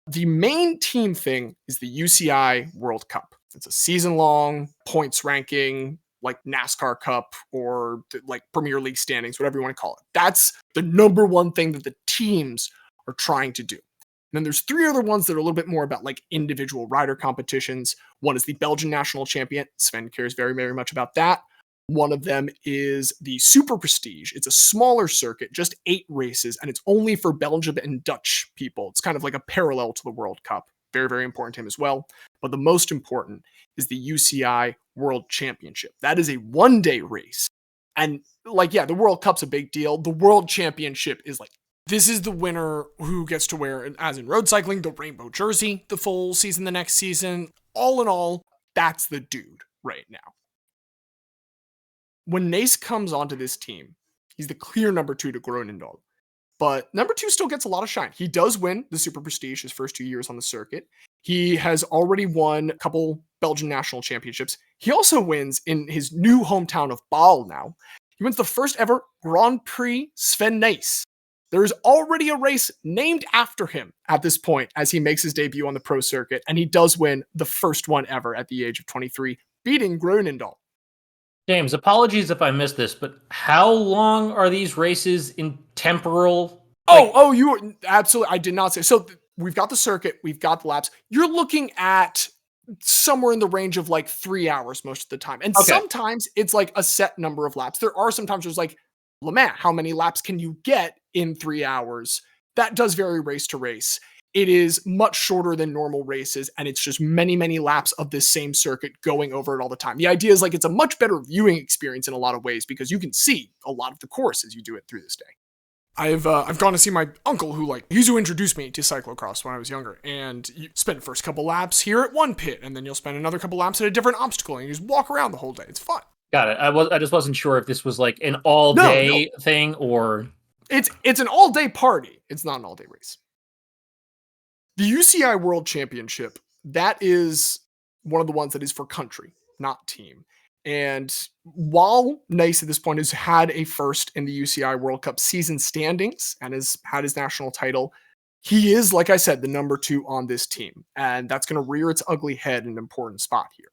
The main team thing is the UCI World Cup. It's a season-long points ranking, like NASCAR Cup or like Premier League standings, whatever you want to call it. That's the number one thing that the teams are trying to do. And then there's 3 other ones that are a little bit more about like individual rider competitions. One is the Belgian national champion. Sven cares very, very much about that. One of them is the Super Prestige. It's a smaller circuit, just 8 races, and it's only for Belgium and Dutch people. It's kind of like a parallel to the World Cup. Very, very important to him as well. But the most important is the UCI World Championship. That is a one-day race. And like, yeah, the World Cup's a big deal. The World Championship is like, this is the winner who gets to wear, as in road cycling, the rainbow jersey the full season, the next season. All in all, that's the dude right now. When Nys comes onto this team, he's the clear number 2 to Groenendaal. But number 2 still gets a lot of shine. He does win the Super Prestige his first 2 years on the circuit. He has already won a couple Belgian national championships. He also wins in his new hometown of Baal now. He wins the first ever Grand Prix Sven Nys. There is already a race named after him at this point as he makes his debut on the pro circuit, and he does win the first one ever at the age of 23, beating Groenendaal. James, apologies if I missed this, but how long are these races in temporal? You were absolutely. I did not say. So we've got the circuit, we've got the laps. You're looking at somewhere in the range of like 3 hours most of the time. And sometimes it's like a set number of laps. There are sometimes there's like, Le Mans, how many laps can you get in 3 hours? That does vary race to race. It is much shorter than normal races, and it's just many, many laps of this same circuit going over it all the time. The idea is like it's a much better viewing experience in a lot of ways because you can see a lot of the course as you do it through this day. I've gone to see my uncle he's who introduced me to cyclocross when I was younger, and you spend the first couple laps here at one pit, and then you'll spend another couple laps at a different obstacle, and you just walk around the whole day. It's fun. Got it. I just wasn't sure if this was like an all-day thing or... It's an all-day party. It's not an all-day race. The UCI World Championship, that is one of the ones that is for country, not team. And while Nys at this point has had a first in the UCI World Cup season standings and has had his national title, he is, like I said, the number 2 on this team. And that's going to rear its ugly head in an important spot here.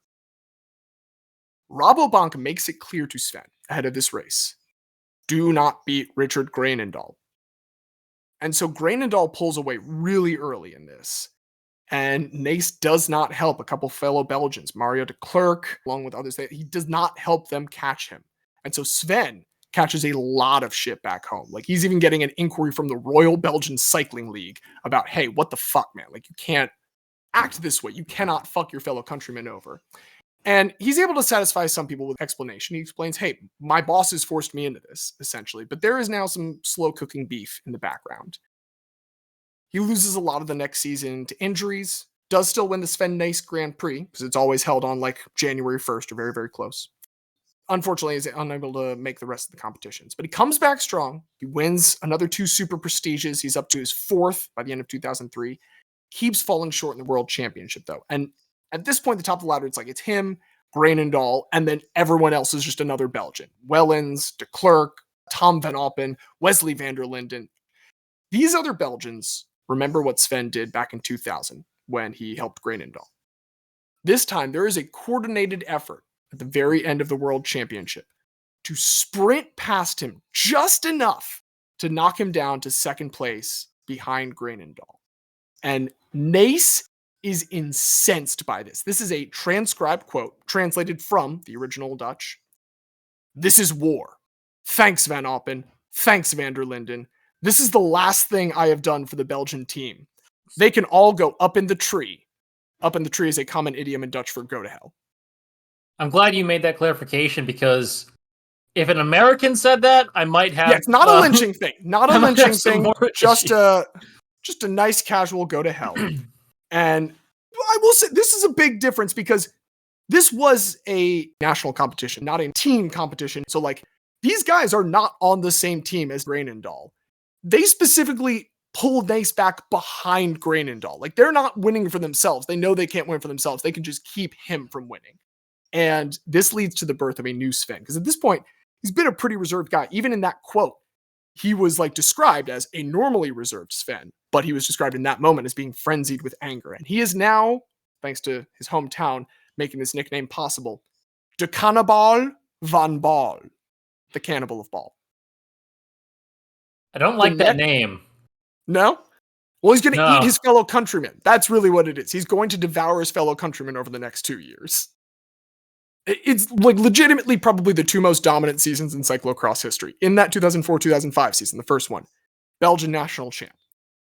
Rabobank makes it clear to Sven ahead of this race, do not beat Richard Greinendal. And so Greinendal pulls away really early in this. And Nys does not help a couple fellow Belgians, Mario de Klerk, along with others. He does not help them catch him. And so Sven catches a lot of shit back home. Like, he's even getting an inquiry from the Royal Belgian Cycling League about, hey, what the fuck, man? Like, you can't act this way. You cannot fuck your fellow countrymen over. And he's able to satisfy some people with explanation. He explains, hey, my bosses forced me into this, essentially. But there is now some slow cooking beef in the background. He loses a lot of the next season to injuries, does still win the Sven Nys Grand Prix, because it's always held on like January 1st or very, very close. Unfortunately, he's unable to make the rest of the competitions. But he comes back strong. He wins another 2 super prestiges. He's up to his 4th by the end of 2003. Keeps falling short in the World Championship, though. And at this point, the top of the ladder, it's like it's him, Greinendal, and then everyone else is just another Belgian. Wellens, de Klerk, Tom van Alpen, Wesley van der Linden. These other Belgians remember what Sven did back in 2000 when he helped Greinendal. This time, there is a coordinated effort at the very end of the World Championship to sprint past him just enough to knock him down to second place behind Greinendal. And Nys is incensed by this. This is a transcribed quote, translated from the original Dutch. This is war. Thanks, Van Alpen. Thanks, van der Linden. This is the last thing I have done for the Belgian team. They can all go up in the tree. Up in the tree is a common idiom in Dutch for go to hell. I'm glad you made that clarification, because if an American said that, I might have... Yeah, it's not a lynching thing. Not a lynching thing. Just a nice casual go to hell. And I will say this is a big difference, because this was a national competition, not a team competition. So like, these guys are not on the same team as Greinendal. They specifically pulled Nys back behind Greinendal. Like, they're not winning for themselves. They know they can't win for themselves. They can just keep him from winning. And this leads to the birth of a new Sven. Because at this point, he's been a pretty reserved guy. Even in that quote, he was like described as a normally reserved Sven, but he was described in that moment as being frenzied with anger. And he is now, thanks to his hometown, making this nickname possible, De Cannibal van Bal, the Cannibal of Ball. I don't like that name. No? Well, he's going to eat his fellow countrymen. That's really what it is. He's going to devour his fellow countrymen over the next 2 years. It's like legitimately probably the 2 most dominant seasons in cyclocross history. In that 2004-2005 season, the first one, Belgian national champ,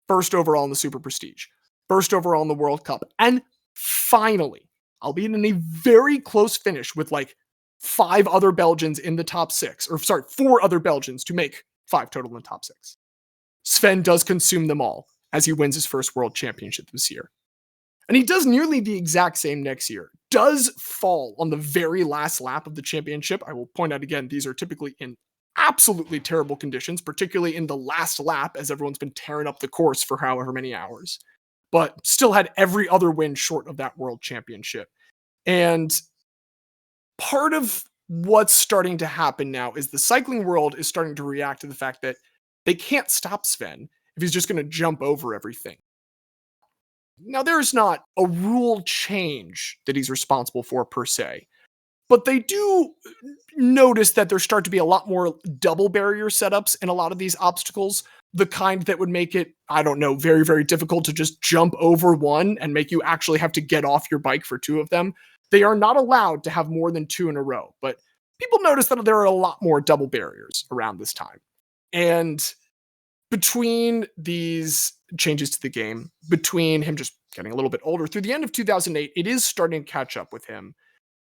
first overall in the Super Prestige, first overall in the World Cup, and finally, albeit in a very close finish with like 5 other Belgians in the top 6, or sorry, 4 other Belgians to make 5 total in the top 6. Sven does consume them all as he wins his first World Championship this year. And he does nearly the exact same next year. Does fall on the very last lap of the championship. I will point out again, these are typically in absolutely terrible conditions, particularly in the last lap, as everyone's been tearing up the course for however many hours. But still had every other win short of that World Championship. And part of what's starting to happen now is the cycling world is starting to react to the fact that they can't stop Sven if he's just going to jump over everything. Now, there's not a rule change that he's responsible for per se, but they do notice that there start to be a lot more double barrier setups in a lot of these obstacles, the kind that would make it, I don't know, very, very difficult to just jump over one and make you actually have to get off your bike for 2 of them. They are not allowed to have more than 2 in a row, but people notice that there are a lot more double barriers around this time. And between these changes to the game, between him just getting a little bit older, through the end of 2008, it is starting to catch up with him.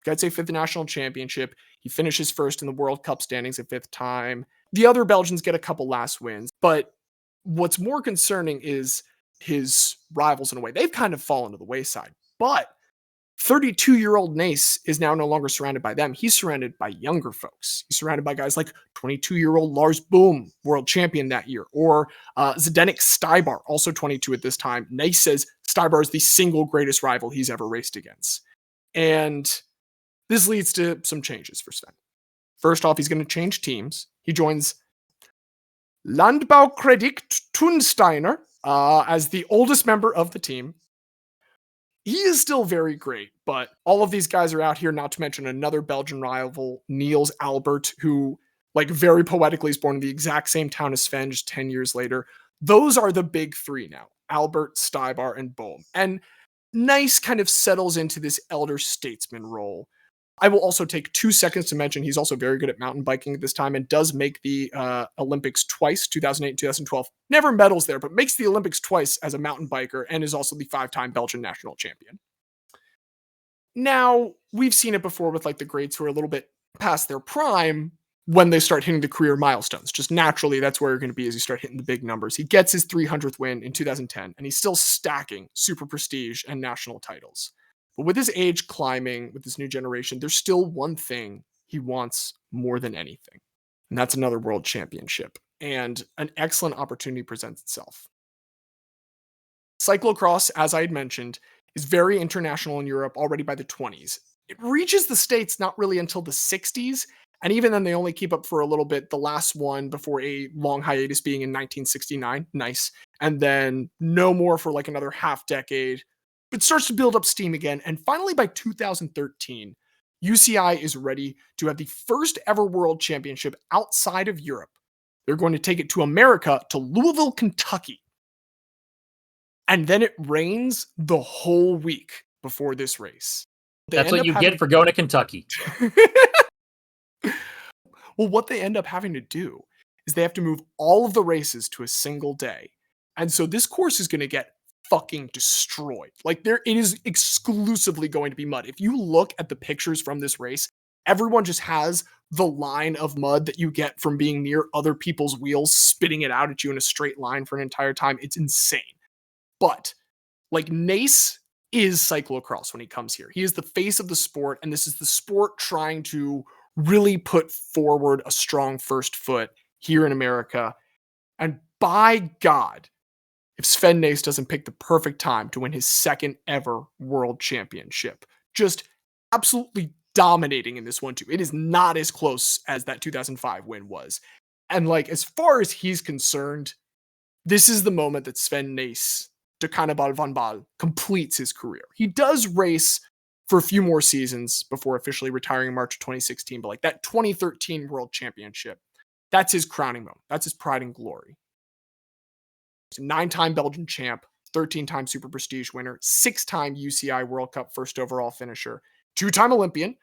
Gets a 5th national championship. He finishes first in the World Cup standings a 5th time. The other Belgians get a couple last wins. But what's more concerning is his rivals in a way. They've kind of fallen to the wayside. But 32-year-old Nys is now no longer surrounded by them. He's surrounded by younger folks. He's surrounded by guys like 22-year-old Lars Boom, world champion that year, or Zdeněk Stybar, also 22 at this time. Nys says Stybar is the single greatest rival he's ever raced against. And This leads to some changes for Sven. First off, he's going to change teams. He joins Landbaukredit Thunsteiner as the oldest member of the team. He is still very great, but all of these guys are out here, not to mention another Belgian rival, Niels Albert, who, like, very poetically is born in the exact same town as Sven, just 10 years later. Those are the big three now, Albert, Stybar, and Bohm. And Nys kind of settles into this elder statesman role. I will also take 2 seconds to mention he's also very good at mountain biking at this time and does make the Olympics twice, 2008 and 2012. Never medals there, but makes the Olympics twice as a mountain biker and is also the 5-time Belgian national champion. Now, we've seen it before with like the greats who are a little bit past their prime when they start hitting the career milestones. Just naturally, that's where you're going to be as you start hitting the big numbers. He gets his 300th win in 2010, and he's still stacking super prestige and national titles. But with his age climbing, with this new generation, there's still one thing he wants more than anything, and that's another world championship. And an excellent opportunity presents itself. Cyclocross, as I had mentioned, is very international in Europe already by the 20s. It reaches the States not really until the 60s, and even then they only keep up for a little bit, the last one before a long hiatus being in 1969, nice, and then no more for like another half decade. It starts to build up steam again, and finally by 2013, UCI is ready to have the first ever world championship outside of Europe. They're going to take it to America, to Louisville, Kentucky. And then it rains the whole week before this race. That's what you get for going to Kentucky. Well, what they end up having to do is they have to move all of the races to a single day. And so this course is going to get fucking destroyed. Like, it is exclusively going to be mud. If you look at the pictures from this race, everyone just has the line of mud that you get from being near other people's wheels, spitting it out at you in a straight line for an entire time. It's insane. But like, Nys is cyclocross when he comes here. He is the face of the sport, and this is the sport trying to really put forward a strong first foot here in America. And by God, if Sven Nys doesn't pick the perfect time to win his second ever world championship, just absolutely dominating in this one too. It is not as close as that 2005 win was. And like, as far as he's concerned, this is the moment that Sven Nys, de Cannibal van Baal, completes his career. He does race for a few more seasons before officially retiring in March of 2016, but like that 2013 World Championship, that's his crowning moment. That's his pride and glory. He's a 9-time Belgian champ, 13-time Super Prestige winner, 6-time UCI World Cup first overall finisher, 2-time Olympian,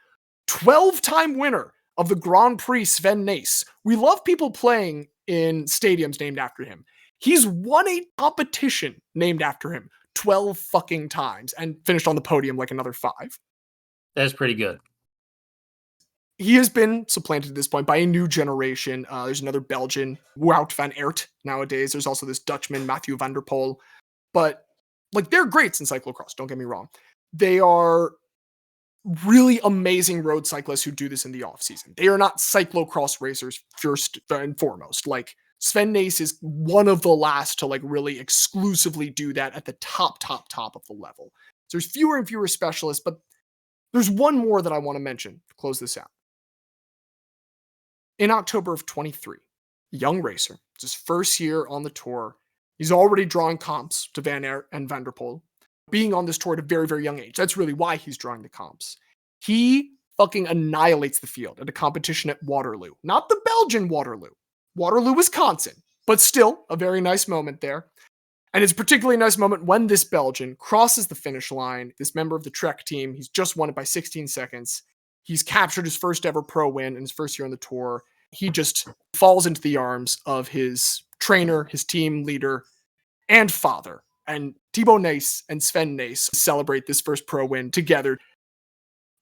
12-time winner of the Grand Prix Sven Nys. We love people playing in stadiums named after him. He's won a competition named after him 12 fucking times and finished on the podium like another 5. That's pretty good. He has been supplanted at this point by a new generation. There's another Belgian, Wout van Aert, nowadays. There's also this Dutchman, Mathieu van der Poel. But like, they're greats in cyclocross, don't get me wrong. They are really amazing road cyclists who do this in the off season. They are not cyclocross racers first and foremost. Like, Sven Nys is one of the last to like really exclusively do that at the top of the level. So there's fewer and fewer specialists, but there's one more that I want to mention to close this out. In October of 23, young racer, it's his first year on the tour. He's already drawing comps to Van Aert and Van der Poel, being on this tour at a very, very young age. That's really why he's drawing the comps. He fucking annihilates the field at a competition at Waterloo. Not the Belgian Waterloo. Waterloo, Wisconsin, but still a very nice moment there. And it's a particularly nice moment when this Belgian crosses the finish line, this member of the Trek team. He's just won it by 16 seconds. He's captured his first ever pro win in his first year on the tour. He just falls into the arms of his trainer, his team leader, and father. And Thibaut Nys and Sven Nys celebrate this first pro win together.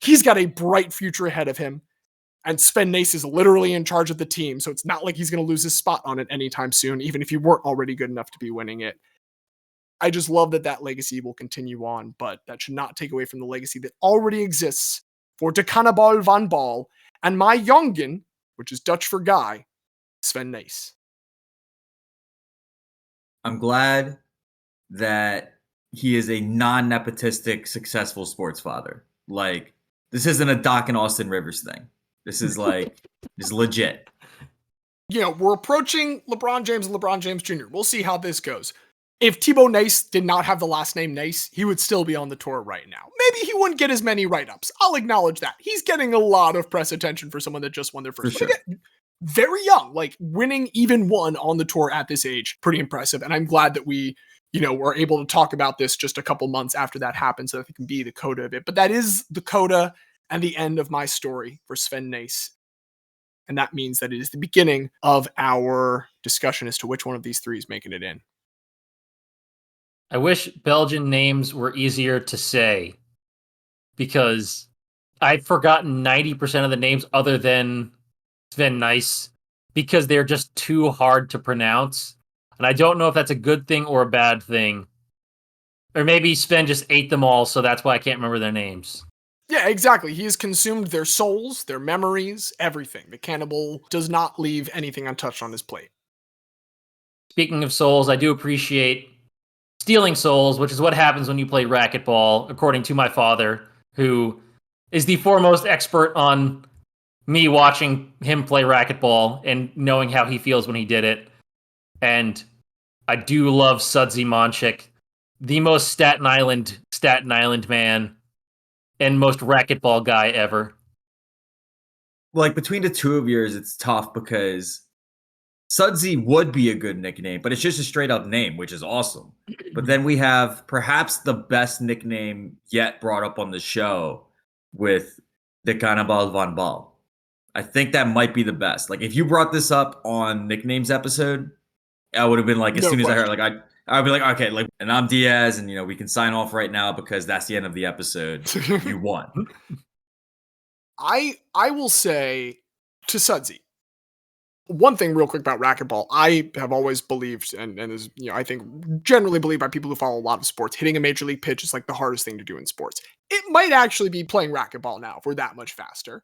He's got a bright future ahead of him. And Sven Nys is literally in charge of the team, so it's not like he's going to lose his spot on it anytime soon, even if he weren't already good enough to be winning it. I just love that that legacy will continue on, but that should not take away from the legacy that already exists for de Cannibal van Baal and my jongen, which is Dutch for guy, Sven Nys. I'm glad that he is a non-nepotistic, successful sports father. Like, This isn't a Doc and Austin Rivers thing. This is like, this is legit. We're approaching LeBron James and LeBron James Jr. We'll see how this goes. If Thibaut Nys did not have the last name Nys, he would still be on the tour right now. Maybe he wouldn't get as many write-ups. I'll acknowledge that. He's getting a lot of press attention for someone that just won their first. For sure. Again, very young, like winning even one on the tour at this age, pretty impressive. And I'm glad that we, were able to talk about this just a couple months after that happened so that it can be the coda of it. But that is the coda and the end of my story for Sven Nys. And that means that it is the beginning of our discussion as to which one of these three is making it in. I wish Belgian names were easier to say because I've forgotten 90% of the names other than Sven Nys because they're just too hard to pronounce. And I don't know if that's a good thing or a bad thing. Or maybe Sven just ate them all, so that's why I can't remember their names. Yeah, exactly. He has consumed their souls, their memories, everything. The cannibal does not leave anything untouched on his plate. Speaking of souls, I do appreciate stealing souls, which is what happens when you play racquetball, according to my father, who is the foremost expert on me watching him play racquetball and knowing how he feels when he did it. And I do love Sudsy Monchik, the most Staten Island man and most racquetball guy ever. Like between the two of yours, it's tough because Sudsy would be a good nickname, but it's just a straight up name, which is awesome. But then we have perhaps the best nickname yet brought up on the show with the Cannibal van Bal. I think that might be the best. Like if you brought this up on nicknames episode, I would have been like, as soon as I heard, like I'd be like, okay, like, and I'm Diaz, and we can sign off right now because that's the end of the episode. You won. I will say to Sudsy, one thing real quick about racquetball, I have always believed, and is I think generally believed by people who follow a lot of sports, hitting a major league pitch is like the hardest thing to do in sports. It might actually be playing racquetball now if we're that much faster.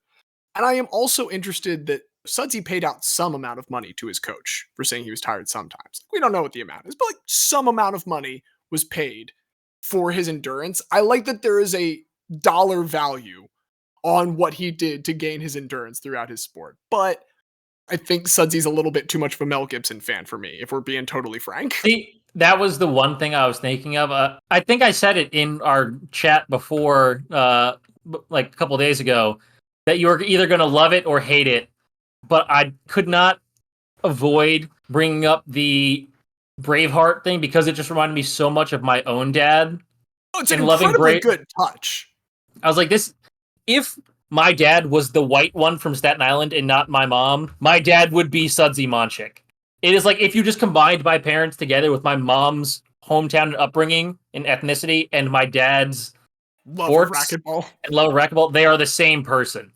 And I am also interested that Sudsy paid out some amount of money to his coach for saying he was tired sometimes. We don't know what the amount is, but like some amount of money was paid for his endurance. I like that there is a dollar value on what he did to gain his endurance throughout his sport. But I think Sudsy's a little bit too much of a Mel Gibson fan for me, if we're being totally frank. See, that was the one thing I was thinking of. I think I said it in our chat before, like a couple days ago, that you were either going to love it or hate it. But I could not avoid bringing up the Braveheart thing because it just reminded me so much of my own dad. Oh, it's an incredibly good touch. I was like, if my dad was the white one from Staten Island and not my mom, my dad would be Sudsy Monchik. It is like if you just combined my parents together with my mom's hometown and upbringing and ethnicity and my dad's love of racquetball and love of racquetball, they are the same person.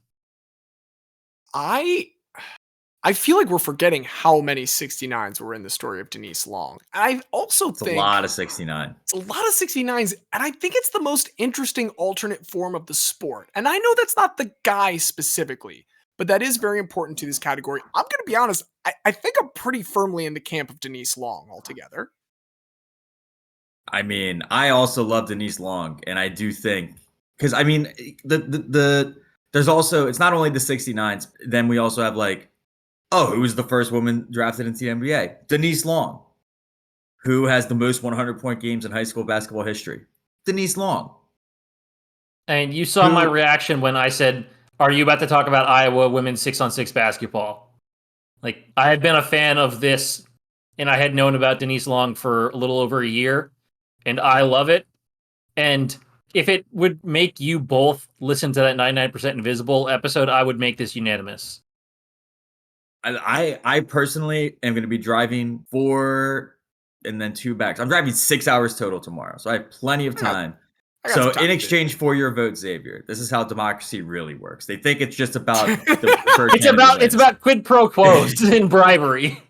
I feel like we're forgetting how many 69s were in the story of Denise Long. I also think it's a lot of 69. It's a lot of 69s, and I think it's the most interesting alternate form of the sport. And I know that's not the guy specifically, but that is very important to this category. I'm going to be honest, I think I'm pretty firmly in the camp of Denise Long altogether. I mean, I also love Denise Long, and I do think, because I mean, there's also, it's not only the 69s, then we also have like, oh, who was the first woman drafted into the NBA? Denise Long. Who has the most 100-point games in high school basketball history? Denise Long. And you saw my reaction when I said, are you about to talk about Iowa women's 6-on-6 basketball? Like, I had been a fan of this, and I had known about Denise Long for a little over a year, and I love it. And if it would make you both listen to that 99% Invisible episode, I would make this unanimous. I personally am going to be driving 4 and then 2 back. I'm driving 6 hours total tomorrow, so I have plenty of time. So in exchange for your vote, Xavier, this is how democracy really works. They think it's just about it's about quid pro quos and bribery.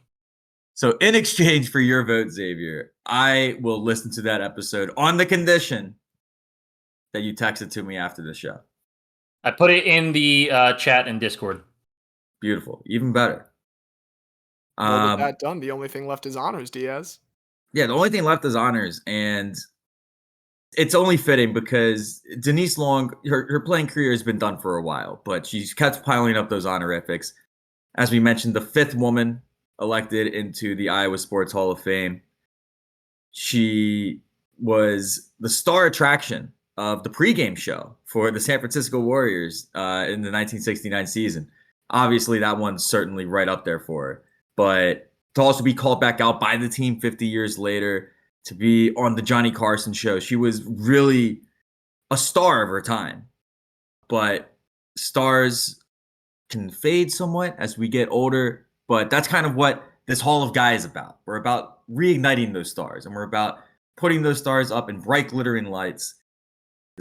So in exchange for your vote, Xavier, I will listen to that episode on the condition that you text it to me after the show. I put it in the chat and Discord. Beautiful. Even better. Well, with that done, the only thing left is honors, Diaz. Yeah, the only thing left is honors. And It's only fitting because Denise Long, her playing career has been done for a while, but she's kept piling up those honorifics. As we mentioned, the 5th woman elected into the Iowa Sports Hall of Fame. She was the star attraction of the pregame show for the San Francisco Warriors in the 1969 season. Obviously, that one's certainly right up there for her. But to also be called back out by the team 50 years later, to be on the Johnny Carson show, she was really a star of her time. But stars can fade somewhat as we get older, but that's kind of what this Hall of Guy is about. We're about reigniting those stars, and we're about putting those stars up in bright glittering lights.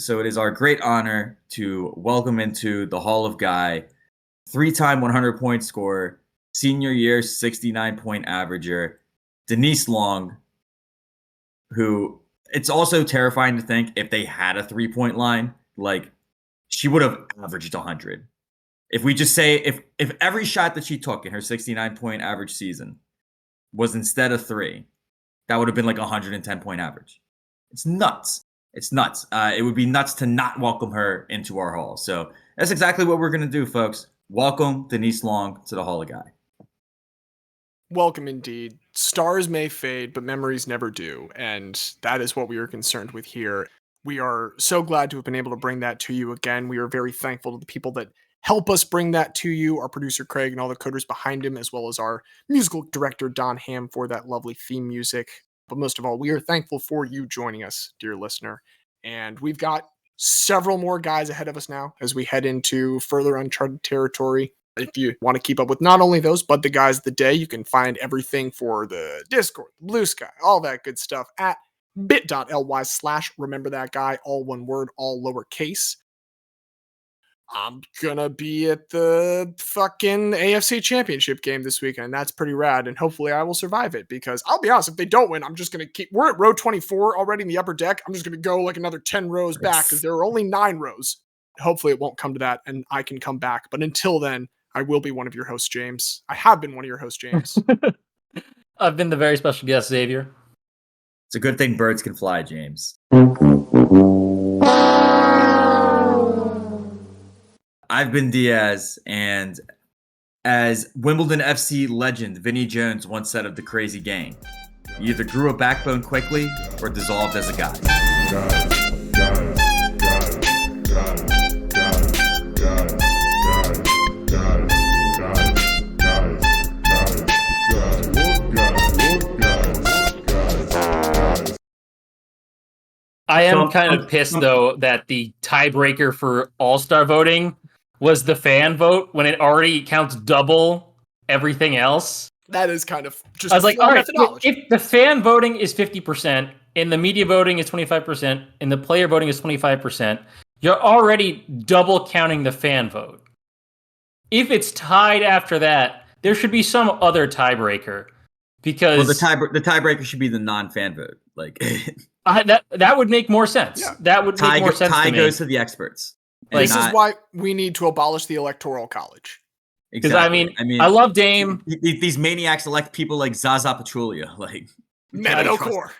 So it is our great honor to welcome into the Hall of Guy 3-time 100-point scorer, senior year 69-point averager, Denise Long, who it's also terrifying to think if they had a 3-point line, like she would have averaged 100. If we just say if every shot that she took in her 69-point average season was instead of 3, that would have been like a 110-point average. It's nuts. It's nuts. It would be nuts to not welcome her into our hall. So that's exactly what we're going to do, folks. Welcome Denise Long to the Hall of Guy. Welcome indeed. Stars may fade, but memories never do. And that is what we are concerned with here. We are so glad to have been able to bring that to you again. We are very thankful to the people that help us bring that to you, our producer Craig and all the coders behind him, as well as our musical director Don Ham for that lovely theme music. But most of all, we are thankful for you joining us, dear listener. And we've got several more guys ahead of us now as we head into further uncharted territory. If you want to keep up with not only those, but the guys of the day, you can find everything for the Discord, the Blue Sky, all that good stuff at bit.ly/remember that guy, all one word, all lowercase. I'm gonna be at the fucking AFC Championship game this weekend. That's pretty rad, and hopefully I will survive it, because I'll be honest, if they don't win, I'm just gonna we're at row 24 already in the upper deck. I'm just gonna go like another 10 rows back, because there are only 9 rows. Hopefully it won't come to that, and I can come back. But until then, I will be one of your hosts, James. I have been one of your hosts, James. I've been the very special guest, Xavier. It's a good thing birds can fly, James. I've been Diaz, and as Wimbledon FC legend Vinnie Jones once said of the crazy gang, you either grew a backbone quickly or dissolved as a guy. I am kind of pissed, though, that the tiebreaker for All-Star voting was the fan vote when it already counts double everything else. That is kind of just I was like, all right, methodology. if the fan voting is 50%, and the media voting is 25%, and the player voting is 25%, you're already double counting the fan vote. If it's tied after that, there should be some other tiebreaker, because the tiebreaker should be the non-fan vote. Like that would make more sense. Yeah. That would make more sense. Tie to me. goes to the experts. This is why we need to abolish the Electoral College. Because exactly. I mean, I love Dame. These maniacs elect people like Zaza Pachulia, like Mehmet Okur.